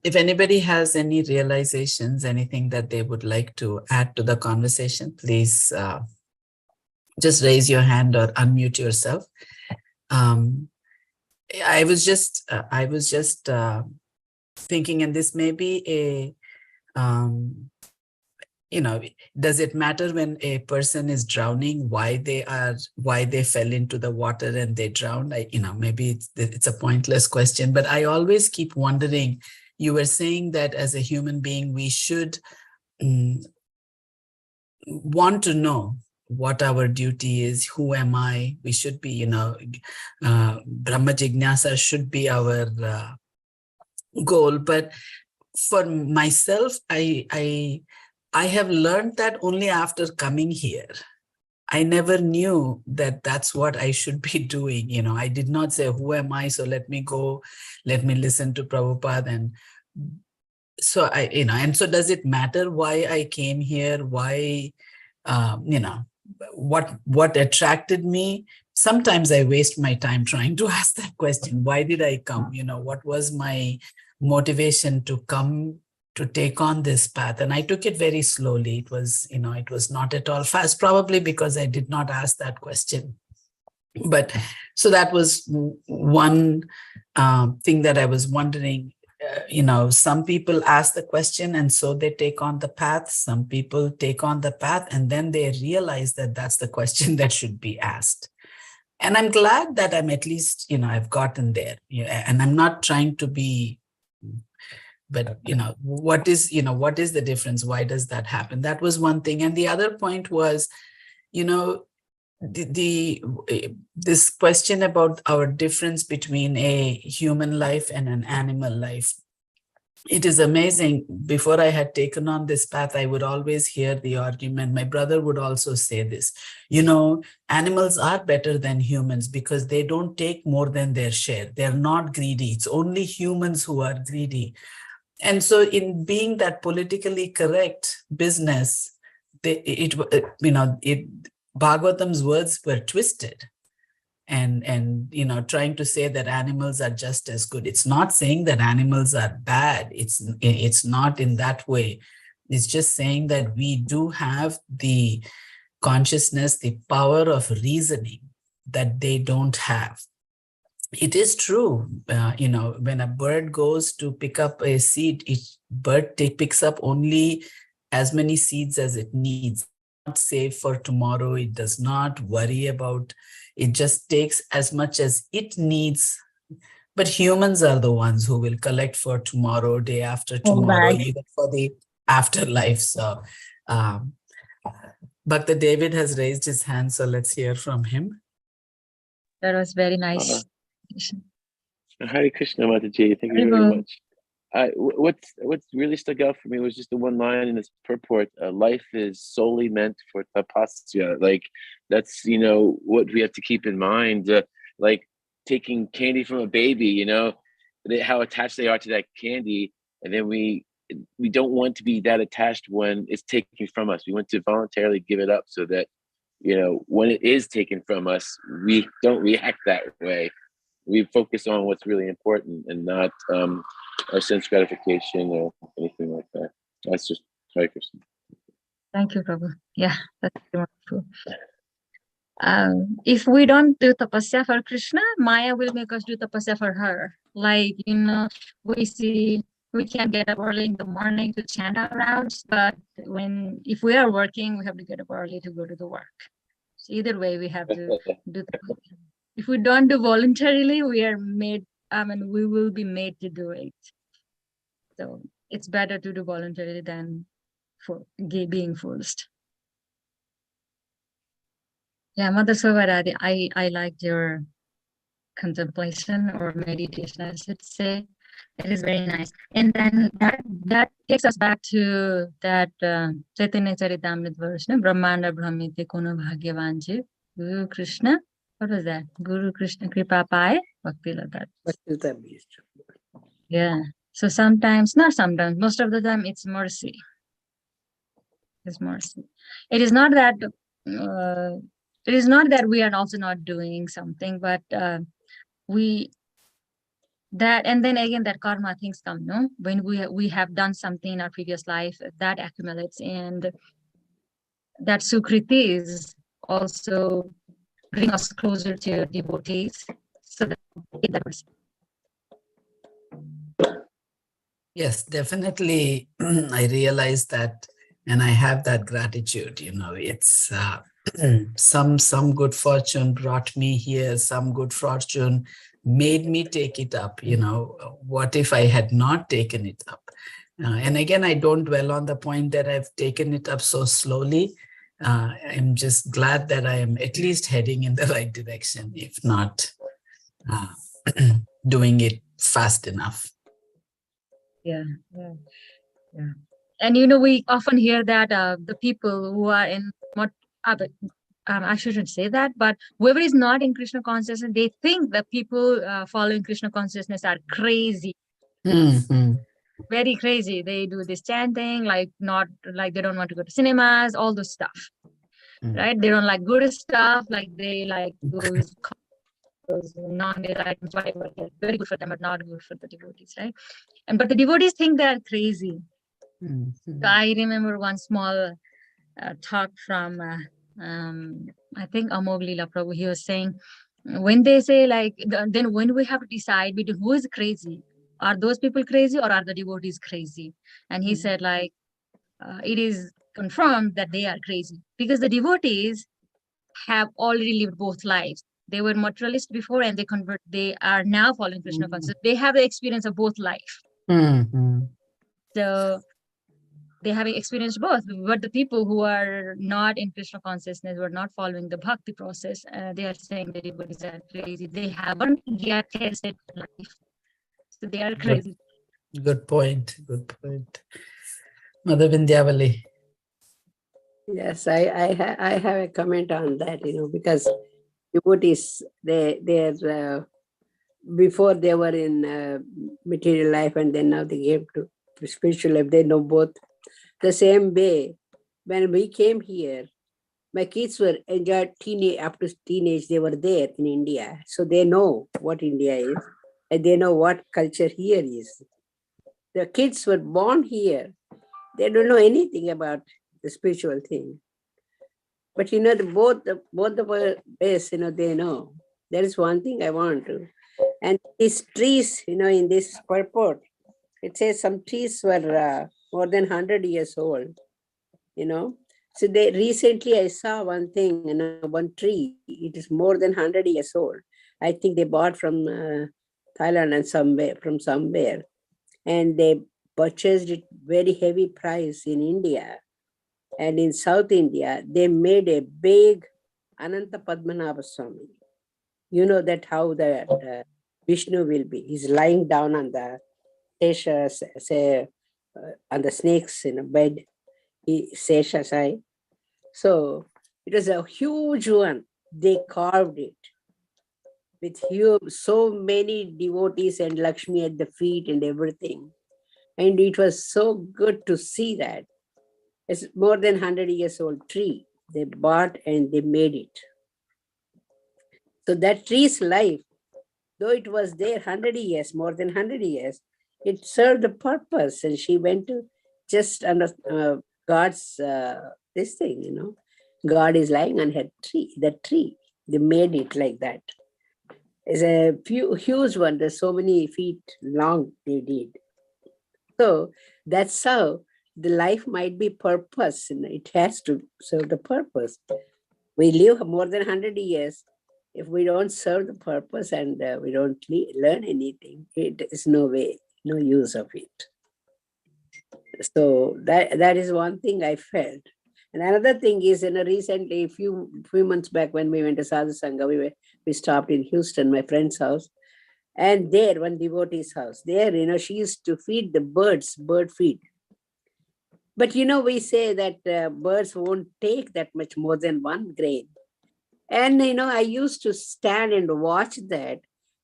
If anybody has any realizations, anything that they would like to add to the conversation, please just raise your hand or unmute yourself. I was just thinking, and this may be a, does it matter when a person is drowning, why they fell into the water and they drowned? Maybe it's a pointless question, but I always keep wondering, you were saying that as a human being, we should want to know what our duty is, who am I? We should be, Brahma Jignasa should be our goal. But for myself, I have learned that only after coming here. I never knew that that's what I should be doing. I did not say, who am I? So let me go, let me listen to Prabhupada. And so and so does it matter why I came here? Why, what attracted me? Sometimes I waste my time trying to ask that question. Why did I come? What was my motivation to come to take on this path? And I took it very slowly. It was not at all fast, probably because I did not ask that question. But so that was one thing that I was wondering. Some people ask the question and so they take on the path. Some people take on the path and then they realize that that's the question that should be asked. And I'm glad that I'm at least, I've gotten there. And I'm not trying to be, but what is the difference? Why does that happen? That was one thing. And the other point was, this question about our difference between a human life and an animal life. It is amazing. Before I had taken on this path, I would always hear the argument. My brother would also say this, animals are better than humans because they don't take more than their share. They're not greedy. It's only humans who are greedy. And so in being that politically correct business, Bhagavatam's words were twisted and trying to say that animals are just as good. It's not saying that animals are bad. It's not in that way. It's just saying that we do have the consciousness, the power of reasoning that they don't have. It is true, when a bird goes to pick up a seed, bird picks up only as many seeds as it needs. Not save for tomorrow. It does not worry about, it just takes as much as it needs. But humans are the ones who will collect for tomorrow, day after tomorrow, even for the afterlife. So Bhakta David has raised his hand, so let's hear from him. That was very nice. Hare Krishna, Mataji. Thank you very much. What's really stuck out for me was just the one line in this purport: life is solely meant for tapasya. Like that's what we have to keep in mind. taking candy from a baby, you know, how attached they are to that candy. And then we don't want to be that attached when it's taken from us. We want to voluntarily give it up so that, you know, when it is taken from us, we don't react that way. We focus on what's really important and not our sense gratification or anything like that. That's just Hare Krishna. Thank you, Prabhu. Yeah, that's wonderful. If we don't do tapasya for Krishna, Maya will make us do tapasya for her. Like, you know, we see we can get up early in the morning to chant our rounds, but if we are working, we have to get up early to go to the work. So either way, we have to do tapasya. If we don't do voluntarily, we are made, we will be made to do it. So it's better to do voluntarily than for being forced. Yeah, Mother Sovaradi, I liked your contemplation or meditation, I should say. It is very nice. And then that takes us back to that Chaitanya Charitamrita verse, no? Brahmanda Brahmite Kono Bhagyavanji, Guru Krishna. What was that? Guru Krishna Kripa Pai Bhakti Lagat. Yeah. So sometimes, not sometimes, most of the time it's mercy. It's mercy. It is not that we are also not doing something, but and then again that karma things come, no? When we have done something in our previous life, that accumulates, and that sukritis also bring us closer to devotees. So that Yes, definitely. I realize that, and I have that gratitude. You know, it's some good fortune brought me here. Some good fortune made me take it up. You know, what if I had not taken it up? And again, I don't dwell on the point that I've taken it up so slowly. I'm just glad that I am at least heading in the right direction, if not doing it fast enough. Yeah. And you know, we often hear that the people who are in I shouldn't say that, but whoever is not in Krishna consciousness, they think that people following Krishna consciousness are crazy. Mm-hmm. Very crazy. They do this chanting, like they don't want to go to cinemas, all those stuff. Right? They don't like good stuff, like they like those non-veg items, whatever. They're very good for them, but not good for the devotees, right? But the devotees think they are crazy. So I remember one small talk from I think Amog Leela Prabhu. He was saying, when they say then when we have to decide between who is crazy, are those people crazy or are the devotees crazy? And he said, it is confirmed that they are crazy because the devotees have already lived both lives. They were materialist before and they are now following Krishna consciousness. They have the experience of both life. So they have experienced both, but the people who are not in Krishna consciousness, who are not following the bhakti process, they are saying that devotees are crazy. They haven't yet tasted life. So they are crazy. Good point. Mother Vindhyavali. Yes, I have a comment on that, because devotees, they're before they were in material life and then now they came to spiritual life. They know both. The same way, when we came here, my kids were enjoyed up to teenage. They were there in India, so they know what India is, and they know what culture here is. The kids were born here; they don't know anything about the spiritual thing. But both the ways, they know. There is one thing I want to, and these trees, in this purport, it says some trees were more than 100 years old. So recently I saw one thing, one tree, it is more than 100 years old. I think they bought from Thailand and from somewhere, and they purchased it very heavy price in India. And in South India, they made a big Ananta Padmanabha Swami. You know that how the Vishnu will be. He's lying down on the on the snakes in a bed. Sesha Sai. So it was a huge one. They carved it. with so many devotees and Lakshmi at the feet and everything. And it was so good to see that. It's more than 100 years old tree. They bought and they made it. So that tree's life, though it was there 100 years, more than 100 years, it served a purpose. And she went to just under God's, this thing, God is lying on her tree, the tree. They made it like that. It's a huge one. There's so many feet long they did. So that's how the life might be purpose. It has to serve the purpose. We live more than 100 years. If we don't serve the purpose and we don't learn anything, it is no way, no use of it. So that is one thing I felt. And another thing is, recently, a few months back when we went to Sadhu Sangha, we stopped in Houston, my friend's house. And there, one devotee's house, there, she used to feed the birds, bird feed. But, we say that birds won't take that much more than one grain. And, I used to stand and watch that.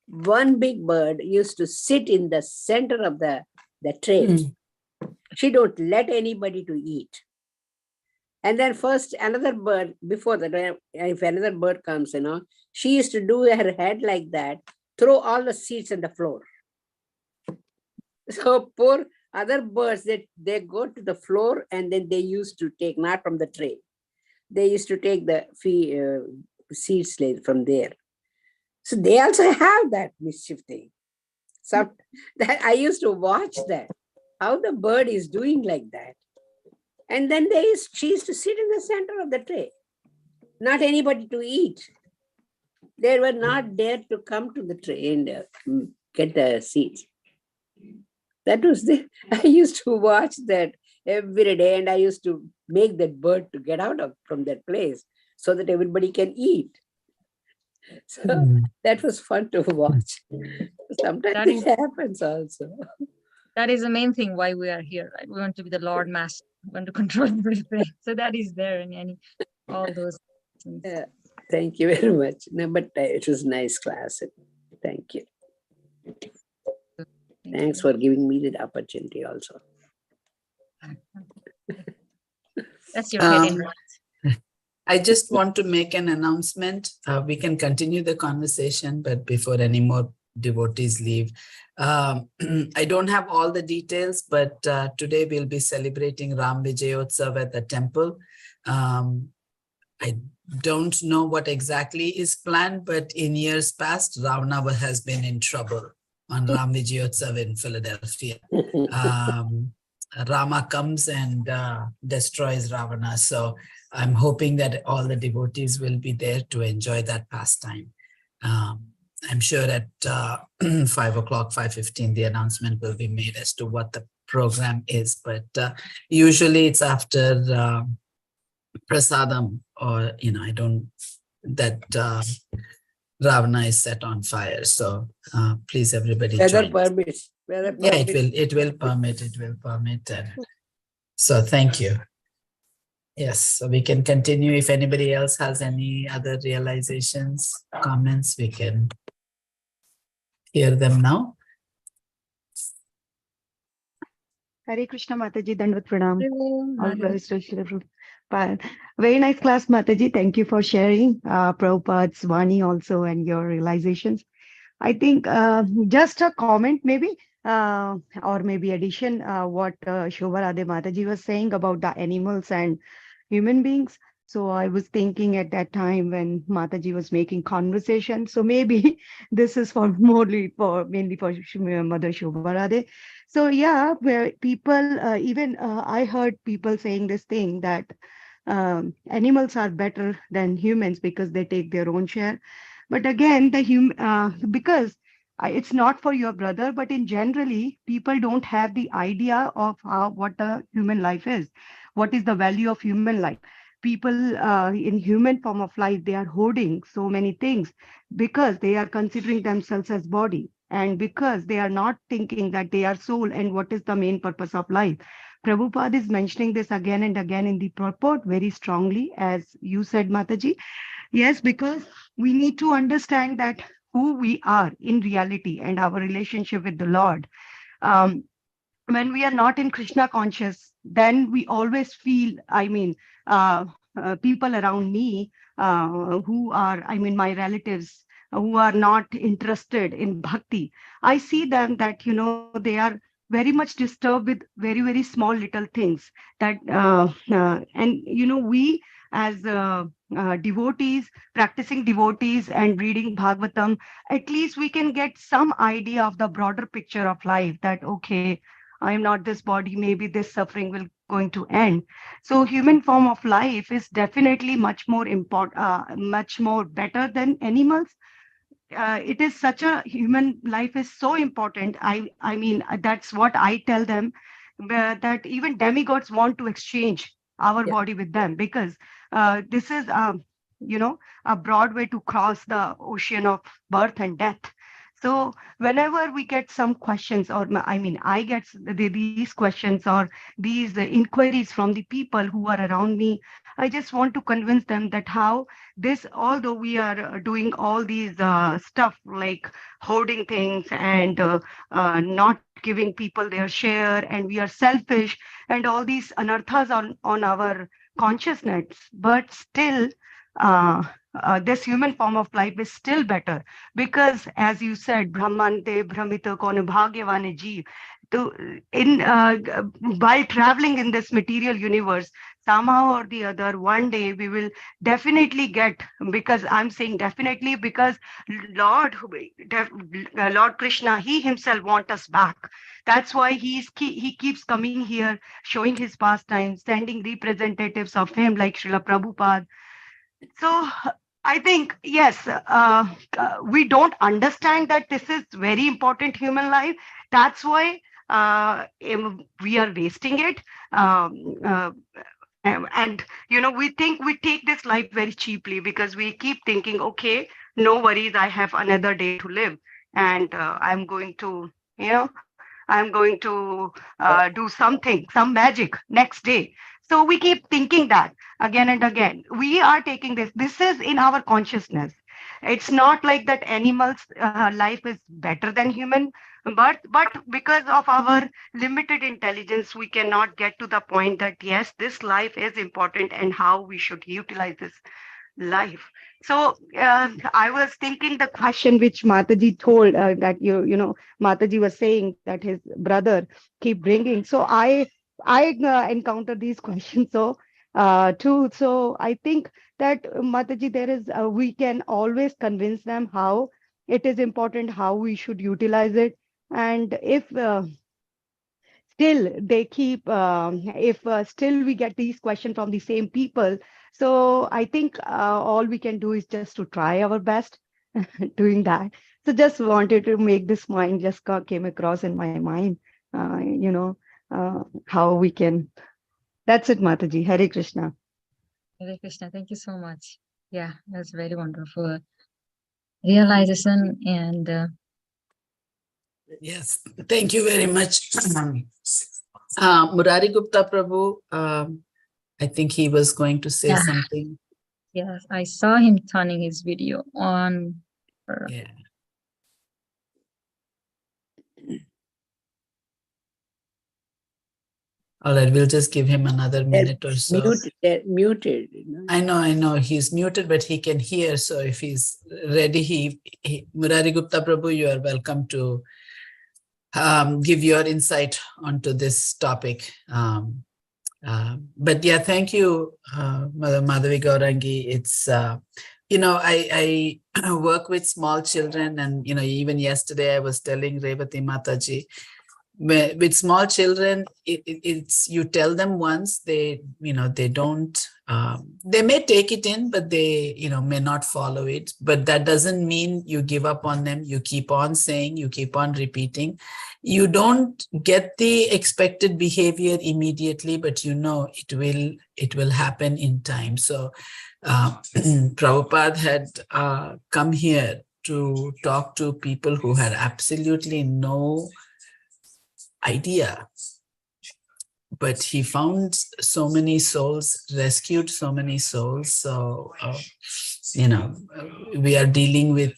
One big bird used to sit in the center of the tray. She don't let anybody to eat. And then first another bird, before that, if another bird comes, she used to do her head like that, throw all the seeds on the floor. So poor other birds, they go to the floor and then they used to take, not from the tray, they used to take the seeds from there. So they also have that mischief thing. So that I used to watch that, how the bird is doing like that. And then she used to sit in the center of the tray, not anybody to eat. They were not there to come to the tray and get the seeds. That was I used to watch that every day, and I used to make that bird to get out from that place so that everybody can eat. So that was fun to watch. Sometimes it happens also. That is the main thing why we are here, right? We want to be the Lord Master, we want to control everything. So that is there in all those things. Thank you very much. No, but it was a nice class. Thank you. Thanks for giving me the opportunity also. That's your head in right. I just want to make an announcement. We can continue the conversation, but before any more devotees leave, I don't have all the details, but today we'll be celebrating Ram Vijayotsav at the temple. I don't know what exactly is planned, but in years past, Ravana has been in trouble on Ram Vijayotsav in Philadelphia. Rama comes and destroys Ravana. So I'm hoping that all the devotees will be there to enjoy that pastime. I'm sure at 5 o'clock, 5:15, the announcement will be made as to what the program is. But usually it's after prasadam, or, Ravana is set on fire. So please, everybody join. Permits. Yeah, it will permit. So thank you. Yes, so we can continue. If anybody else has any other realizations, comments, we can hear them now. Hare Krishna Mataji, Dandavat Pranam. All Hare glories to Srila Prabhupada. Very nice class, Mataji. Thank you for sharing Prabhupada's Vani also and your realizations. I think just a comment maybe, or maybe addition, what Shobha Radhe Mataji was saying about the animals and human beings. So I was thinking at that time when Mataji was making conversation, so maybe this is mainly for Mother Shobha Radhe. So yeah, where people, even I heard people saying this thing that animals are better than humans because they take their own share. But again, because it's not for your brother, but in generally, people don't have the idea of what the human life is. What is the value of human life? People in human form of life, they are hoarding so many things because they are considering themselves as body, and because they are not thinking that they are soul and what is the main purpose of life. Prabhupada is mentioning this again and again in the purport very strongly, as you said, Mataji. Yes, because we need to understand that who we are in reality and our relationship with the Lord. Um, when we are not in Krishna conscious, then we always feel, people around me who are, my relatives who are not interested in bhakti, I see them that, they are very much disturbed with very, very small little things that, and, we as devotees, practicing devotees and reading Bhagavatam, at least we can get some idea of the broader picture of life that, okay, I am not this body, maybe this suffering will going to end. So human form of life is definitely much more important, much more better than animals. It is such a human life is so important. That's what I tell them, that even demigods want to exchange our Yeah. body with them, because this is a broad way to cross the ocean of birth and death. So whenever we get some questions, or I get these questions or these inquiries from the people who are around me, I just want to convince them that how this, although we are doing all these stuff like hoarding things and not giving people their share, and we are selfish and all these anarthas on our consciousness, but still this human form of life is still better, because as you said, brahmante brahmita kone bhagyavane jeev. So while traveling in this material universe, somehow or the other, one day we will definitely get, because I'm saying definitely because Lord, Lord Krishna, he himself wants us back. That's why he keeps coming here, showing his pastimes, sending representatives of him like Srila Prabhupada. So I think, yes, we don't understand that this is very important human life. That's why we are wasting it. And we think we take this life very cheaply, because we keep thinking, okay, no worries, I have another day to live, and I'm going to, I'm going to do something, some magic next day. So we keep thinking that again and again. We are taking this is in our consciousness. It's not like that animals life is better than human, but because of our limited intelligence, we cannot get to the point that yes, this life is important and how we should utilize this life. So I was thinking the question which Mataji told, that Mataji was saying that his brother keep bringing. So I encounter these questions so too. So I think that Mataji, there is we can always convince them how it is important, how we should utilize it, and if still they keep if still we get these questions from the same people, so I think all we can do is just to try our best doing that. So just wanted to make this point, just came across in my mind, how we can. That's it, Mataji. Hare Krishna. Hare Krishna, thank you so much. Yeah, that's very wonderful realization. And Yes, thank you very much. Murari Gupta Prabhu, I think he was going to say yeah, something. yes, I saw him turning his video on. Yeah. All right, we'll just give him another minute or so. Muted. I know he's muted, but he can hear. So if he's ready, Murari Gupta Prabhu, you are welcome to give your insight onto this topic. But yeah, thank you, Mother Madhavi Gaurangi. It's, I work with small children, and, even yesterday I was telling Revati Mataji, with small children, it's you tell them once, they don't, they may take it in, but they may not follow it. But that doesn't mean you give up on them. You keep on saying, you keep on repeating. You don't get the expected behavior immediately, but it will happen in time. So Prabhupada had come here to talk to people who had absolutely no idea, but he found so many souls, rescued so many souls. So we are dealing with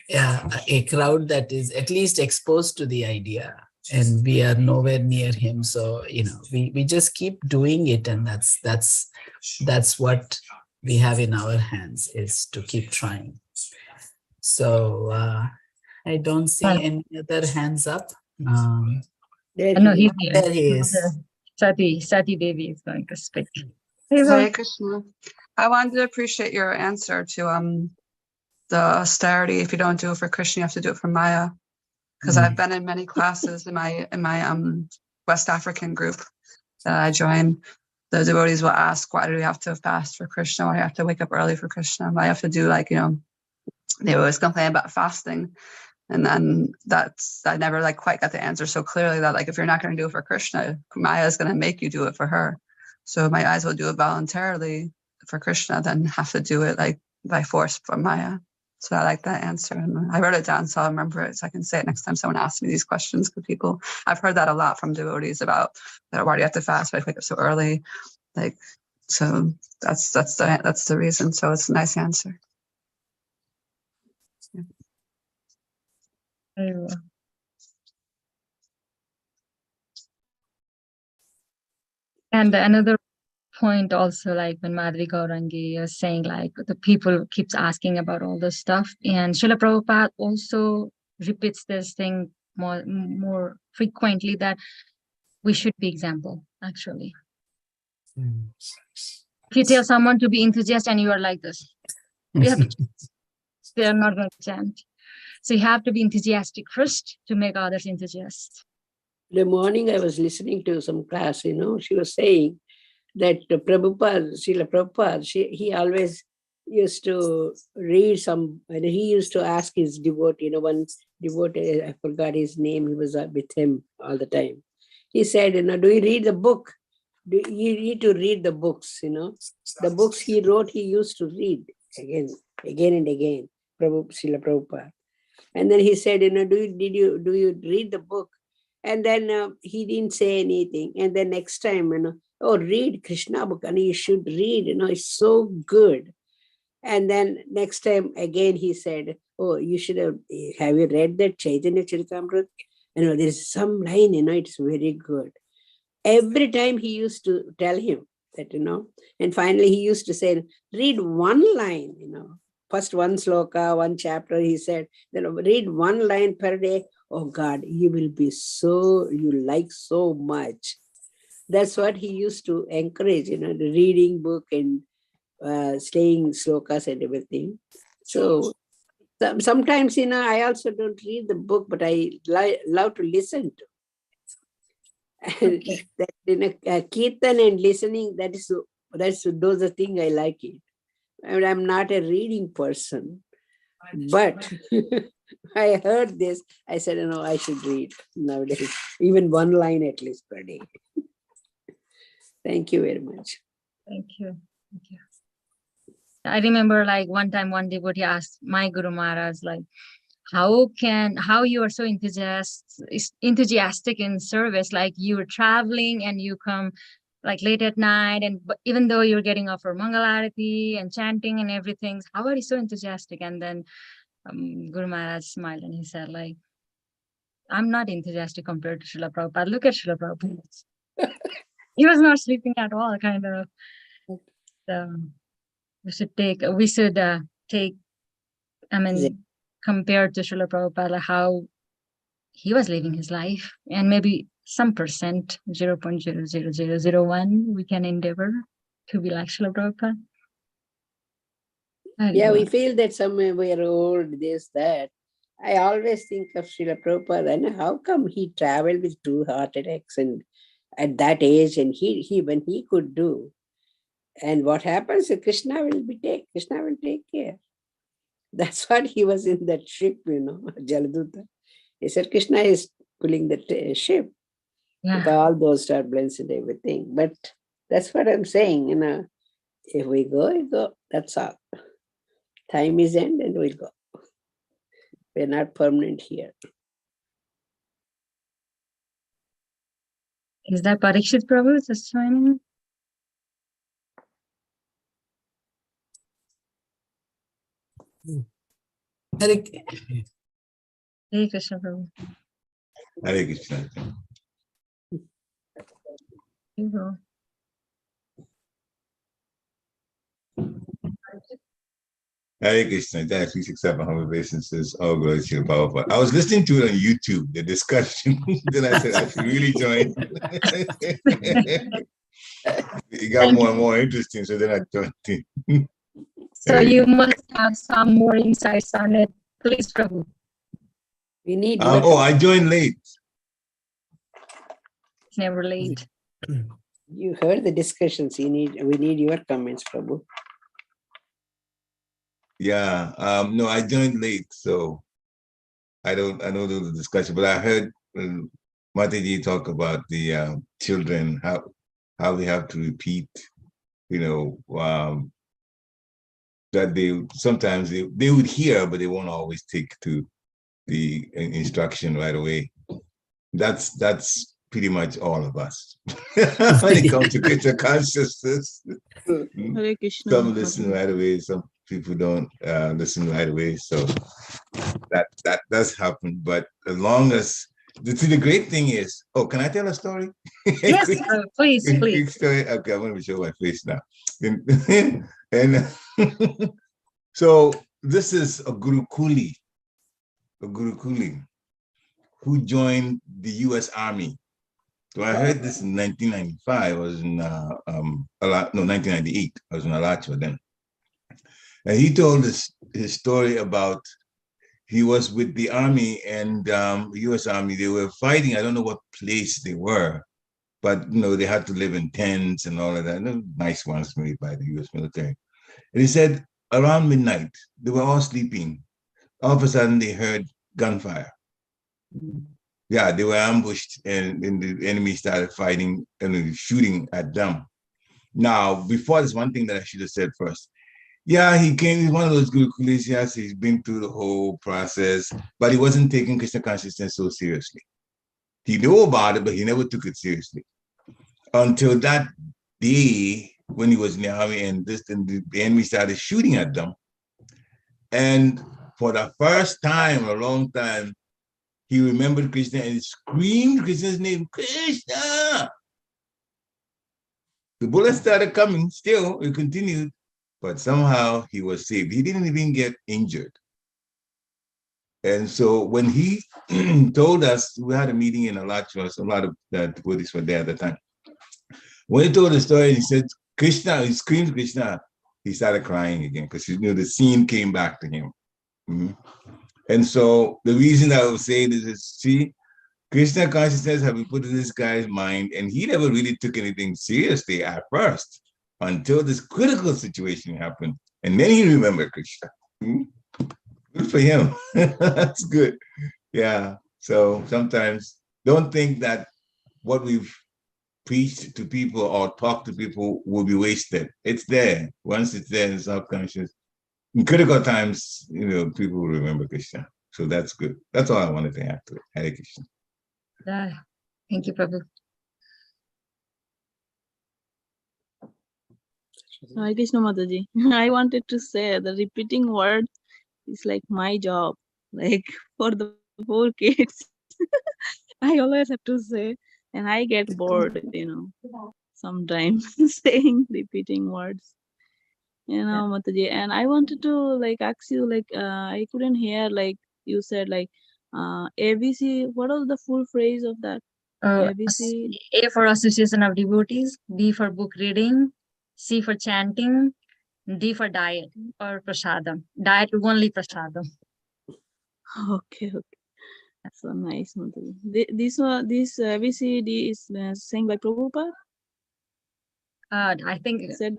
a crowd that is at least exposed to the idea, and we are nowhere near him. So, we just keep doing it, and that's what we have in our hands, is to keep trying. So I don't see any other hands up. No, he's here. There he is. Sati Devi is going to speak. Hare Krishna. I wanted to appreciate your answer to the austerity. If you don't do it for Krishna, you have to do it for Maya. Because I've been in many classes in my West African group that I join. The devotees will ask, why do we have to fast for Krishna? Why do you have to wake up early for Krishna? Why do you have to do they always complain about fasting. And then I never quite got the answer so clearly that if you're not going to do it for Krishna, Maya is going to make you do it for her. So my eyes will do it voluntarily for Krishna, then have to do it by force for Maya. So I like that answer. And I wrote it down so I'll remember it, so I can say it next time someone asks me these questions. Because I've heard that a lot from devotees about that, why do you have to fast? Why do you wake up so early? So that's the reason. So it's a nice answer. Yeah. And another point also, when Madhvi Gaurangi was saying, the people keeps asking about all this stuff, and Srila Prabhupada also repeats this thing more frequently, that we should be example, actually. If you tell someone to be enthusiastic and you are like this, they are not going to chant. So you have to be enthusiastic first to make others enthusiastic. The morning I was listening to some class, she was saying that Srila Prabhupada, he always used to read some, and he used to ask his devotee, one devotee, I forgot his name, he was with him all the time. He said, do you read the book? You need to read the books, The books he wrote, he used to read again and again, Srila Prabhupada. And then he said, do you read the book? And then he didn't say anything. And then next time, read Krishna book, and you should read, it's so good. And then next time again he said, you should have you read that Chaitanya Charitamrita? There's some line, it's very good. Every time he used to tell him that, and finally he used to say, read one line, first one sloka, one chapter, he said, read one line per day. Oh God, you will be you like so much. That's what he used to encourage, the reading book and saying slokas and everything. So sometimes, I also don't read the book, but I love to listen to. Okay. That, kirtan and listening, those are things I like it. I'm not a reading person, but I heard this. I said, I should read nowadays, even one line at least per day. Thank you very much. Thank you. I remember one time one devotee asked my Guru Maharaj, how you are so enthusiastic in service, you are traveling and you come late at night, and even though you're getting off for Mangalarati and chanting and everything, how are you so enthusiastic? And then Guru Maharaj smiled and he said, I'm not enthusiastic compared to Srila Prabhupada. Look at Srila Prabhupada. He was not sleeping at all, kind of. We should take, compared to Srila Prabhupada, how he was living his life, and maybe some percent, 0.00001, we can endeavor to be like Srila Prabhupada. Yeah, we feel that somewhere we are old, this, that. I always think of Srila Prabhupada, and how come he traveled with 2 heart attacks and at that age, and when he could do. And what happens, Krishna will take care. That's what he was in that ship, Jaladuta. He said, Krishna is pulling the ship with all those turbulence and everything. But that's what I'm saying, if we go, we go. That's all. Time is end and we'll go. We're not permanent here. Is that Parikshit Prabhu just joining? Hare Hare Krishna, Prabhu. Hare Krishna. You go. Hare Krishna. It's actually 6,700 obeisances. All glory to the powerful. I was listening to it on YouTube, the discussion. Then I said I should really join. It got more and more interesting, so then I joined in. So you must have some more insights on it. Please, Prabhu. We need Oh, I joined late. It's never late. you heard the discussions. We need your comments, Prabhu. Yeah. No, I joined late, so I don't know the discussion, but I heard Mataji talk about the children, how they have to repeat, that they sometimes they would hear, but they won't always take to the instruction right away. That's pretty much all of us when it comes to Krishna consciousness. Hare Krishna. Some listen right away, some people don't listen right away. So that does happen. But as long as the great thing is, oh, can I tell a story? Yes, please, Quick please. story. Okay, I'm going to show my face now. And so this is a Guru Kuli, who joined the U.S. Army. So I heard this in 1995. I was in 1998. I was in Alachua then. And he told his story about he was with the Army and U.S. Army. They were fighting. I don't know what place they were, but they had to live in tents and all of that. Nice ones made by the U.S. military. And he said around midnight, they were all sleeping. All of a sudden, they heard gunfire. Yeah, they were ambushed, and the enemy started fighting and shooting at them. Now, before this, one thing that I should have said first. Yeah, he's one of those Guru Kulis. Yes, he's been through the whole process, but he wasn't taking Krishna consciousness so seriously. He knew about it, but he never took it seriously. Until that day when he was in the army and the enemy started shooting at them. And for the first time in a long time, he remembered Krishna and he screamed Krishna's name, Krishna! The bullets started coming, still, it continued, but somehow he was saved. He didn't even get injured. And so when he told us, we had a meeting in Alachua, so a lot of devotees were there at the time. When he told the story, he said, Krishna, he screamed Krishna, he started crying again because the scene came back to him. Mm-hmm. And so the reason I was saying this is, see, Krishna consciousness have been put in this guy's mind, and he never really took anything seriously at first until this critical situation happened. And then he remembered Krishna. Mm-hmm. Good for him. That's good. Yeah. So sometimes don't think that what we've preached to people or talked to people will be wasted. It's there. Once it's there in the subconscious, in critical times, people will remember Krishna. So that's good. That's all I wanted to add to it. Hare Krishna. Thank you, Prabhu. Hare Krishna Mataji. I wanted to say the repeating word is like my job, like for the poor kids. I always have to say, and I get bored, sometimes saying, repeating words, Mataji. And I wanted to ask you, I couldn't hear, you said, ABC. What was the full phrase of that? ABC. A for association of devotees, B for book reading, C for chanting, D for diet or prasadam. Diet only prasadam. Okay. That's so nice, Mataji. This ABCD is sang by Prabhupada? I think said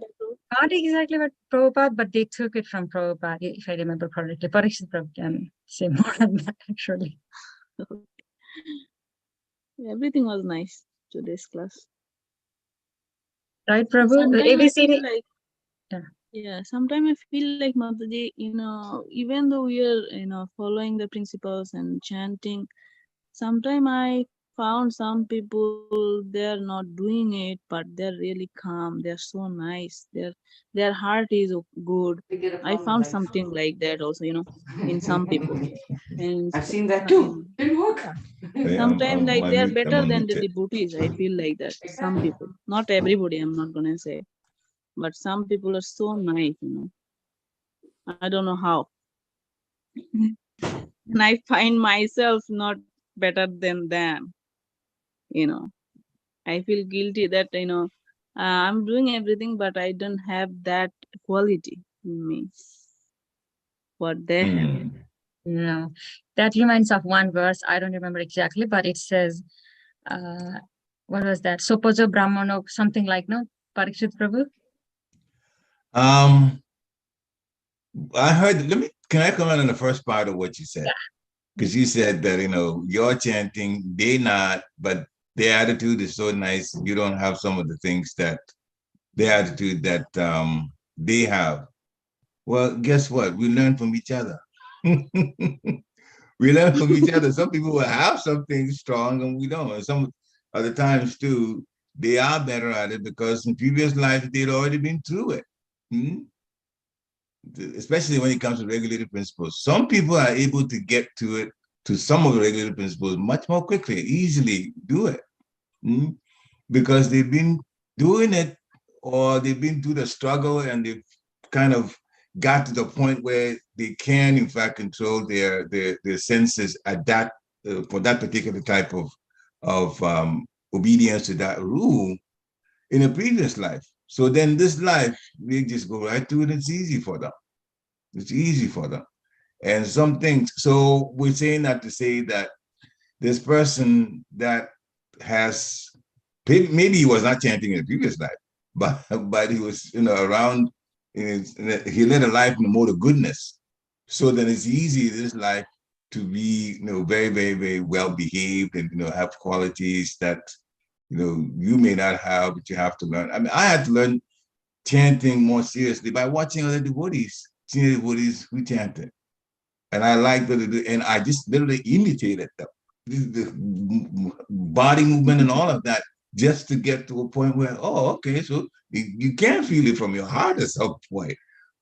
not exactly what Prabhupada, but they took it from Prabhupada, if I remember correctly. Parikshit Prabhu can say more than that, actually. Everything was nice today's class. Right, Prabhu? ABCD. Yeah, sometimes I feel like Mataji, even though we are, following the principles and chanting, sometimes I found some people, they're not doing it, but they're really calm. They're so nice. Their heart is good. I found something like that also, in some people. And I've seen that too. yeah. Didn't work. Hey, Sometimes like they're I'm better than the unmuted. devotees. I feel like that. Some people, not everybody, I'm not gonna say, but some people are so nice, I don't know how. And I find myself not better than them, you know. I feel guilty that, I'm doing everything, but I don't have that quality in me, what they have. Hmm. No, that reminds of one verse. I don't remember exactly, but it says, what was that? Sopojo Brahmano, something like, no, Parikshit Prabhu? I heard, can I comment on the first part of what you said? Because you said that, you're chanting, they not, but their attitude is so nice. You don't have some of the things that their attitude that they have. Well, guess what? We learn from each other. We learn from each other. Some people will have something strong and we don't. And some other times too, they are better at it because in previous lives they'd already been through it. Especially when it comes to regulated principles. Some people are able to get to it, to some of the regulated principles much more quickly, easily do it. Because they've been doing it or they've been through the struggle and they've kind of got to the point where they can in fact control their senses at that for that particular type of obedience to that rule in a previous life. So then this life, they just go right through it. It's easy for them. It's easy for them. And some things, so we're saying that to say that this person that has, maybe he was not chanting in the previous life, but he was, around, he led a life in the mode of goodness. So then it's easy in this life to be, very, very, very well behaved and, have qualities that, you may not have, but you have to learn. I mean, I had to learn chanting more seriously by watching other devotees, senior devotees who chanted. And I liked what they do, and I just literally imitated them. The body movement and all of that, just to get to a point where, oh, okay, so you can feel it from your heart at some point.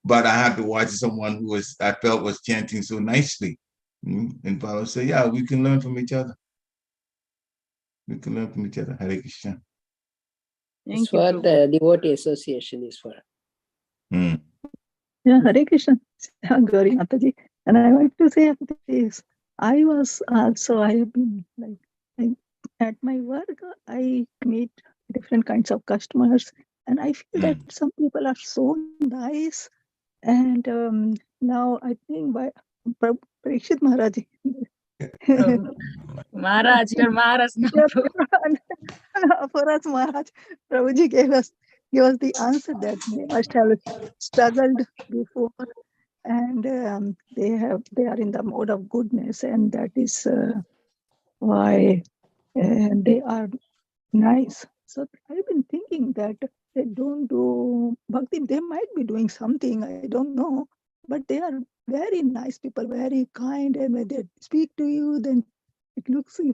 But I had to watch someone who I felt was chanting so nicely. And follow say, yeah, we can learn from each other. We can learn from each other. Hare Krishna. That's Thank you, what Prabhu. the devotee association is for. Yeah, Hare Krishna, Gauri Mataji. And I want to say this. I have been at my work, I meet different kinds of customers, and I feel that some people are so nice. And now I think by Parikshit Maharaj. Maharaj, you're Maharaj now. For us, Maharaj, Prabhuji gave us the answer that they must have struggled before, and they are in the mode of goodness, and that is why they are nice. So I've been thinking that they don't do bhakti. They might be doing something, I don't know, but they are very nice people, very kind, and when they speak to you, then it looks I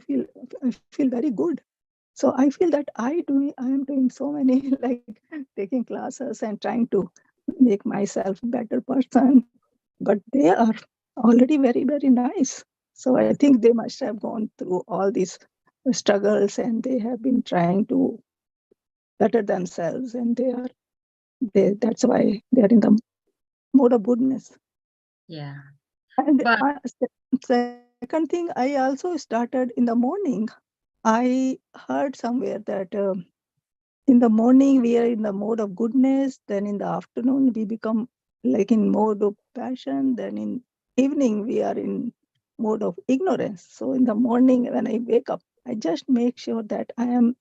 feel very good. So I feel that I am doing so many like taking classes and trying to make myself a better person, but they are already very, very nice. So I think they must have gone through all these struggles and they have been trying to better themselves, and that's why they are in the mode of goodness. Yeah. And But second thing, I also started in the morning. I heard somewhere that in the morning we are in the mode of goodness, then in the afternoon we become like in mode of passion, then in evening we are in mode of ignorance. So in the morning when I wake up, I just make sure that I am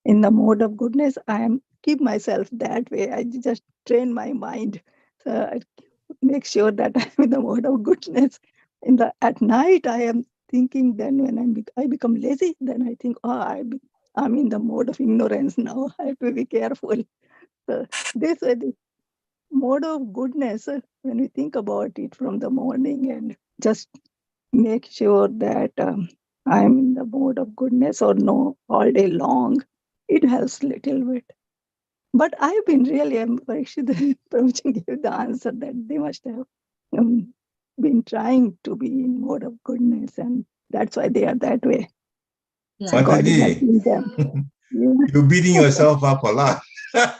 in the mode of goodness. I am keep myself that way. I just train my mind. So I make sure that I'm in the mode of goodness. At night I am thinking, then when I become lazy, then I think, I'm in the mode of ignorance now. I have to be careful. So this way, the mode of goodness, when we think about it from the morning and just make sure that I'm in the mode of goodness or no all day long, it helps little bit. But I've been really Parikshit Prabhuji gave the answer that they must have been trying to be in mode of goodness, and that's why they are that way. Yeah. So God is Mataji, helping them. Yeah. you're beating yourself up a lot. I'm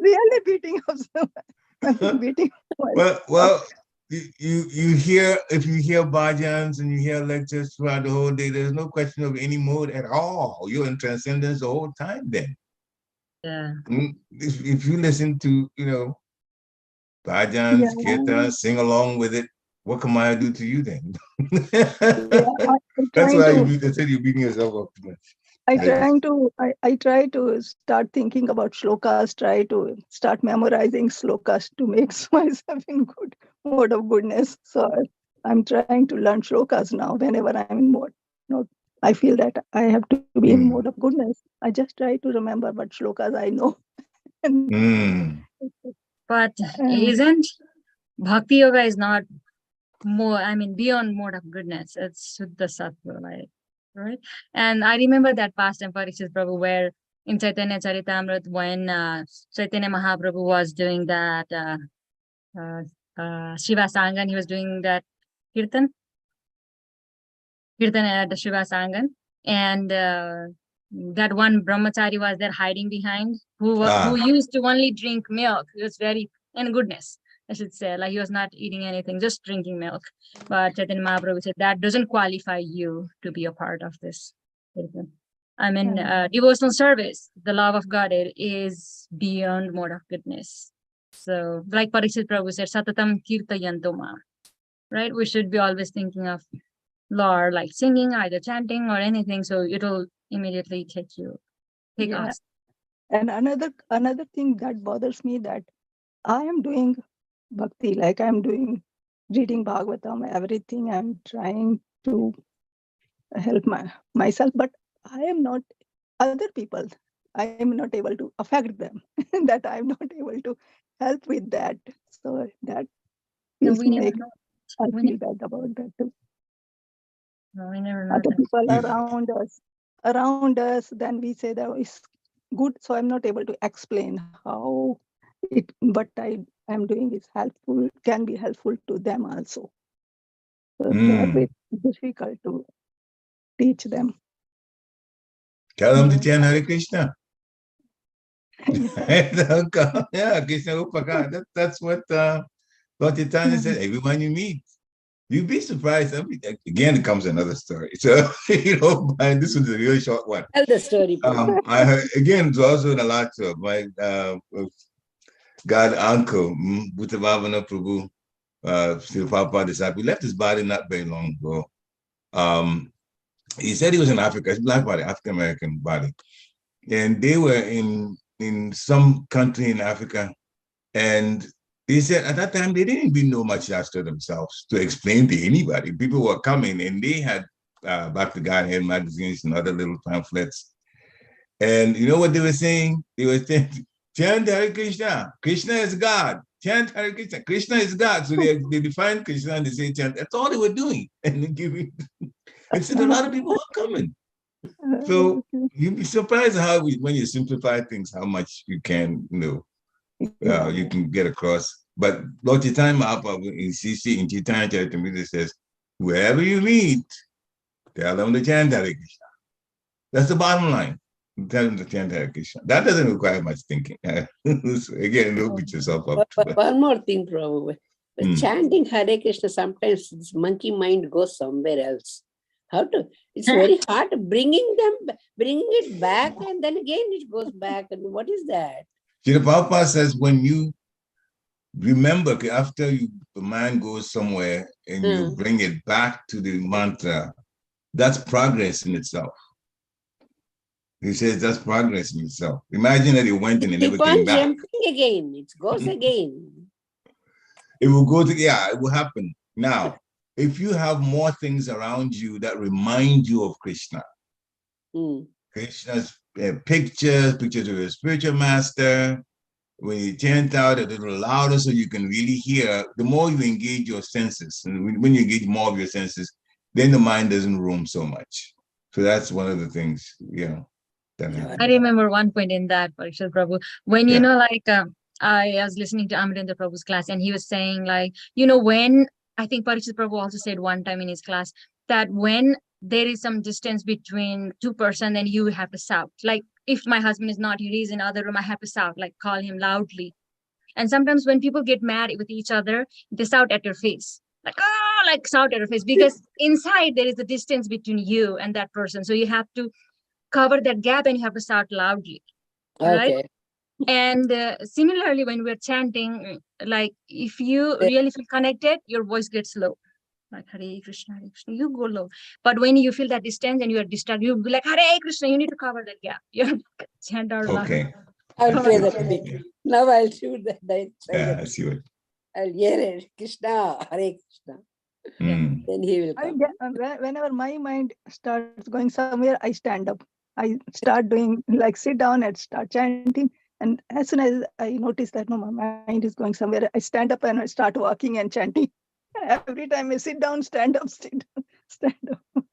really beating myself. I'm beating myself. Well, you hear, if you hear bhajans and you hear lectures throughout the whole day, there's no question of any mode at all. You're in transcendence the whole time then. Yeah. If you listen to, bhajans, kirtan, sing along with it, what can Maya do to you then? That's why I said you're beating yourself up too much. I try to start thinking about shlokas, try to start memorizing shlokas to make myself in good mode of goodness. So I'm trying to learn shlokas now whenever I'm in mode. No, I feel that I have to be in mode of goodness. I just try to remember what shlokas I know. But isn't Bhakti Yoga is not more, beyond mode of goodness. It's Shuddha Sattva, right? And I remember that past time, Parikshit Prabhu, where in Chaitanya Charitamrita, when Chaitanya Mahaprabhu was doing that Shiva Sangan, he was doing that Kirtan at the Shiva Sangan, and that one brahmachari was there hiding behind, who used to only drink milk. It was very, and goodness, I should say, like he was not eating anything, just drinking milk. But Chaitanya Mahaprabhu said that doesn't qualify you to be a part of this. Devotional service, the love of God, it is beyond mode of goodness. So, like Parikshit Prabhu said, Satatam Kirtayantoma, right? We should be always thinking of Lord, like singing, either chanting or anything. So it'll immediately take us. And another thing that bothers me, that I am doing bhakti, like I'm doing reading Bhagavatam, everything. I'm trying to help myself, but I am not other people. I am not able to affect them. That I'm not able to help with that. So that feels like I feel bad about that too. No, we never know Other that. people around us, then we say that it's good. So I'm not able to explain how what I am doing is helpful, can be helpful to them also. So that way it's difficult to teach them. Tell them to chant Hare Krishna. Yeah, Krishna Upaka. That's what Lord Chaitanya said. Everyone you meet, you'd be surprised. Again, it comes another story. So, and this was a really short one. Tell the story. I heard, again, it was also in a lot of my God uncle, Bhuttavavana Prabhu, Srila Prabhupada disciple. He left his body not very long ago. He said he was in Africa, his black body, African American body. And they were in some country in Africa. And they said at that time, they didn't even know much Shastra themselves to explain to anybody. People were coming and they had Back to Godhead magazines and other little pamphlets. And you know what they were saying? They were saying, chant Hare Krishna. Krishna is God. Chant Hare Krishna. Krishna is God. So they define Krishna and they say chant. That's all they were doing. And then giving. And so a lot of people were coming. So you'd be surprised how when you simplify things, how much you can, you can get across. But Lord Chaitanya Mahaprabhu in CC in Chaitanya Charitamrita says, wherever you meet, tell them to chant Hare Krishna. That's the bottom line. Tell them to chant Hare Krishna. That doesn't require much thinking. So again, don't beat yourself up. One more thing, probably. Chanting Hare Krishna, sometimes this monkey mind goes somewhere else. It's very hard bringing it back, and then again it goes back. And what is that? Srila Prabhupada says when you remember, after the mind goes somewhere and you bring it back to the mantra, that's progress in itself. He says that's progress in itself. Imagine that it went and it never came back. Jumping again. It goes again. It will go to, it will happen. Now, if you have more things around you that remind you of Krishna, Krishna's pictures of your spiritual master, when you chant out a little louder so you can really hear, the more you engage your senses, and when you engage more of your senses, then the mind doesn't roam so much. So that's one of the things, that happens. I remember one point in that, Parikshit Prabhu, when, Yeah. I was listening to Amarendra Prabhu's class and he was saying when, I think Parikshit Prabhu also said one time in his class that when there is some distance between two persons, then you have to shout. Like if my husband is not here, he's in other room, I have to shout, like call him loudly. And sometimes when people get mad with each other, they shout at your face. Like shout at your face, because inside there is a distance between you and that person. So you have to cover that gap and you have to shout loudly. Right? Okay. And similarly, when we're chanting, like if you really feel connected, your voice gets low. Like Hare Krishna, you go low. But when you feel that distance and you are disturbed, you'll be like, Hare Krishna, you need to cover that gap. You have to chant out loud. Okay. I'll try that Okay. trick. Yeah. Now I'll shoot that. I'll try Yeah, I that. see what. I'll hear it. Krishna, Hare Krishna. Mm. Then he will I come. whenever my mind starts going somewhere, I stand up. I start doing like sit down and start chanting. And as soon as I notice that no, my mind is going somewhere, I stand up and I start walking and chanting. Every time I sit down, stand up, sit down, stand up.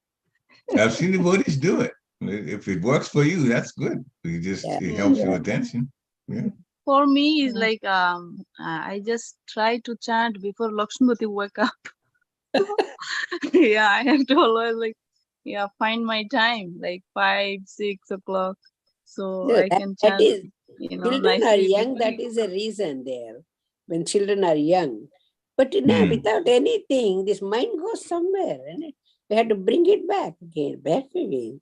I've seen the devotees do it. If it works for you, that's good. It helps your attention. Yeah. For me, is like I just try to chant before Lakshmati wake up. Yeah, I have to always find my time, like 5, 6 o'clock, so No, I that- can that chant. is- Children are Nicely young, before that you is a reason there. When children are young. But Mm. without anything, this mind goes somewhere. And we have to bring it back again.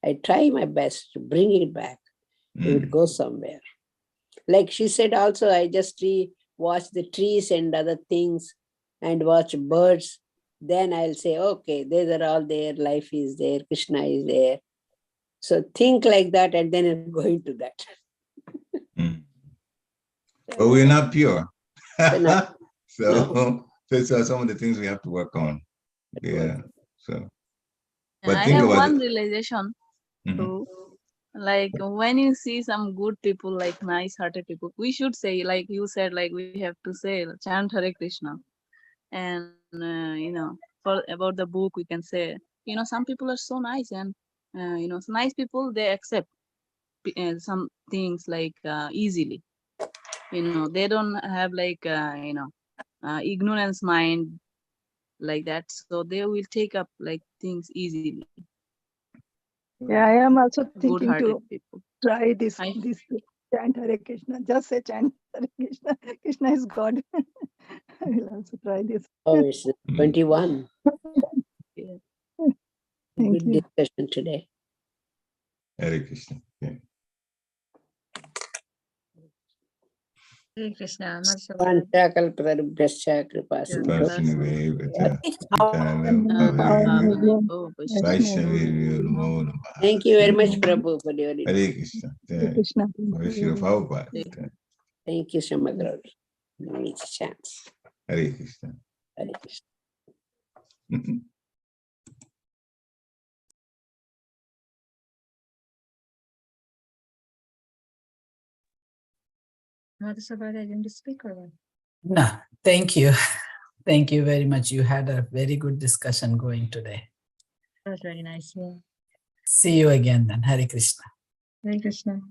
I try my best to bring it back. It would go somewhere. Like she said also, I just watch the trees and other things and watch birds. Then I'll say, okay, these are all there. Life is there. Krishna is there. So think like that and then I'm going to that. Mm. But we're not pure. not- So those are some of the things we have to work on. Yeah. So, And I think have about one it. realization Mhm. too. Like when you see some good people, like nice-hearted people, we should say, like you said, like we have to say, chant Hare Krishna. And for about the book, we can say, some people are so nice, and so nice people, they accept some things like easily. They don't have like ignorance mind like that, so they will take up like things easily. Yeah, I am also thinking Good-hearted to people. try this chant Hare Krishna. Just say chant Hare Krishna. Krishna is God. I will also try this. Oh, it's 21. Yeah. Thank Good you. discussion today. Hare Krishna. Yeah. Hare Krishna. Vanchakalparubhyascha kripa Vaishnavir Namo Namaha. Thank you very much, Prabhu, for your Hare Krishna. Hare Krishna. Hare Prabhupada. Thank you, Shyamagori. Give me a chance. Hare Krishna. Hare Krishna. Mother Sabari, I didn't speak or what? No, thank you. Thank you very much. You had a very good discussion going today. That was very nice. Yeah. See you again then. Hare Krishna. Hare Krishna.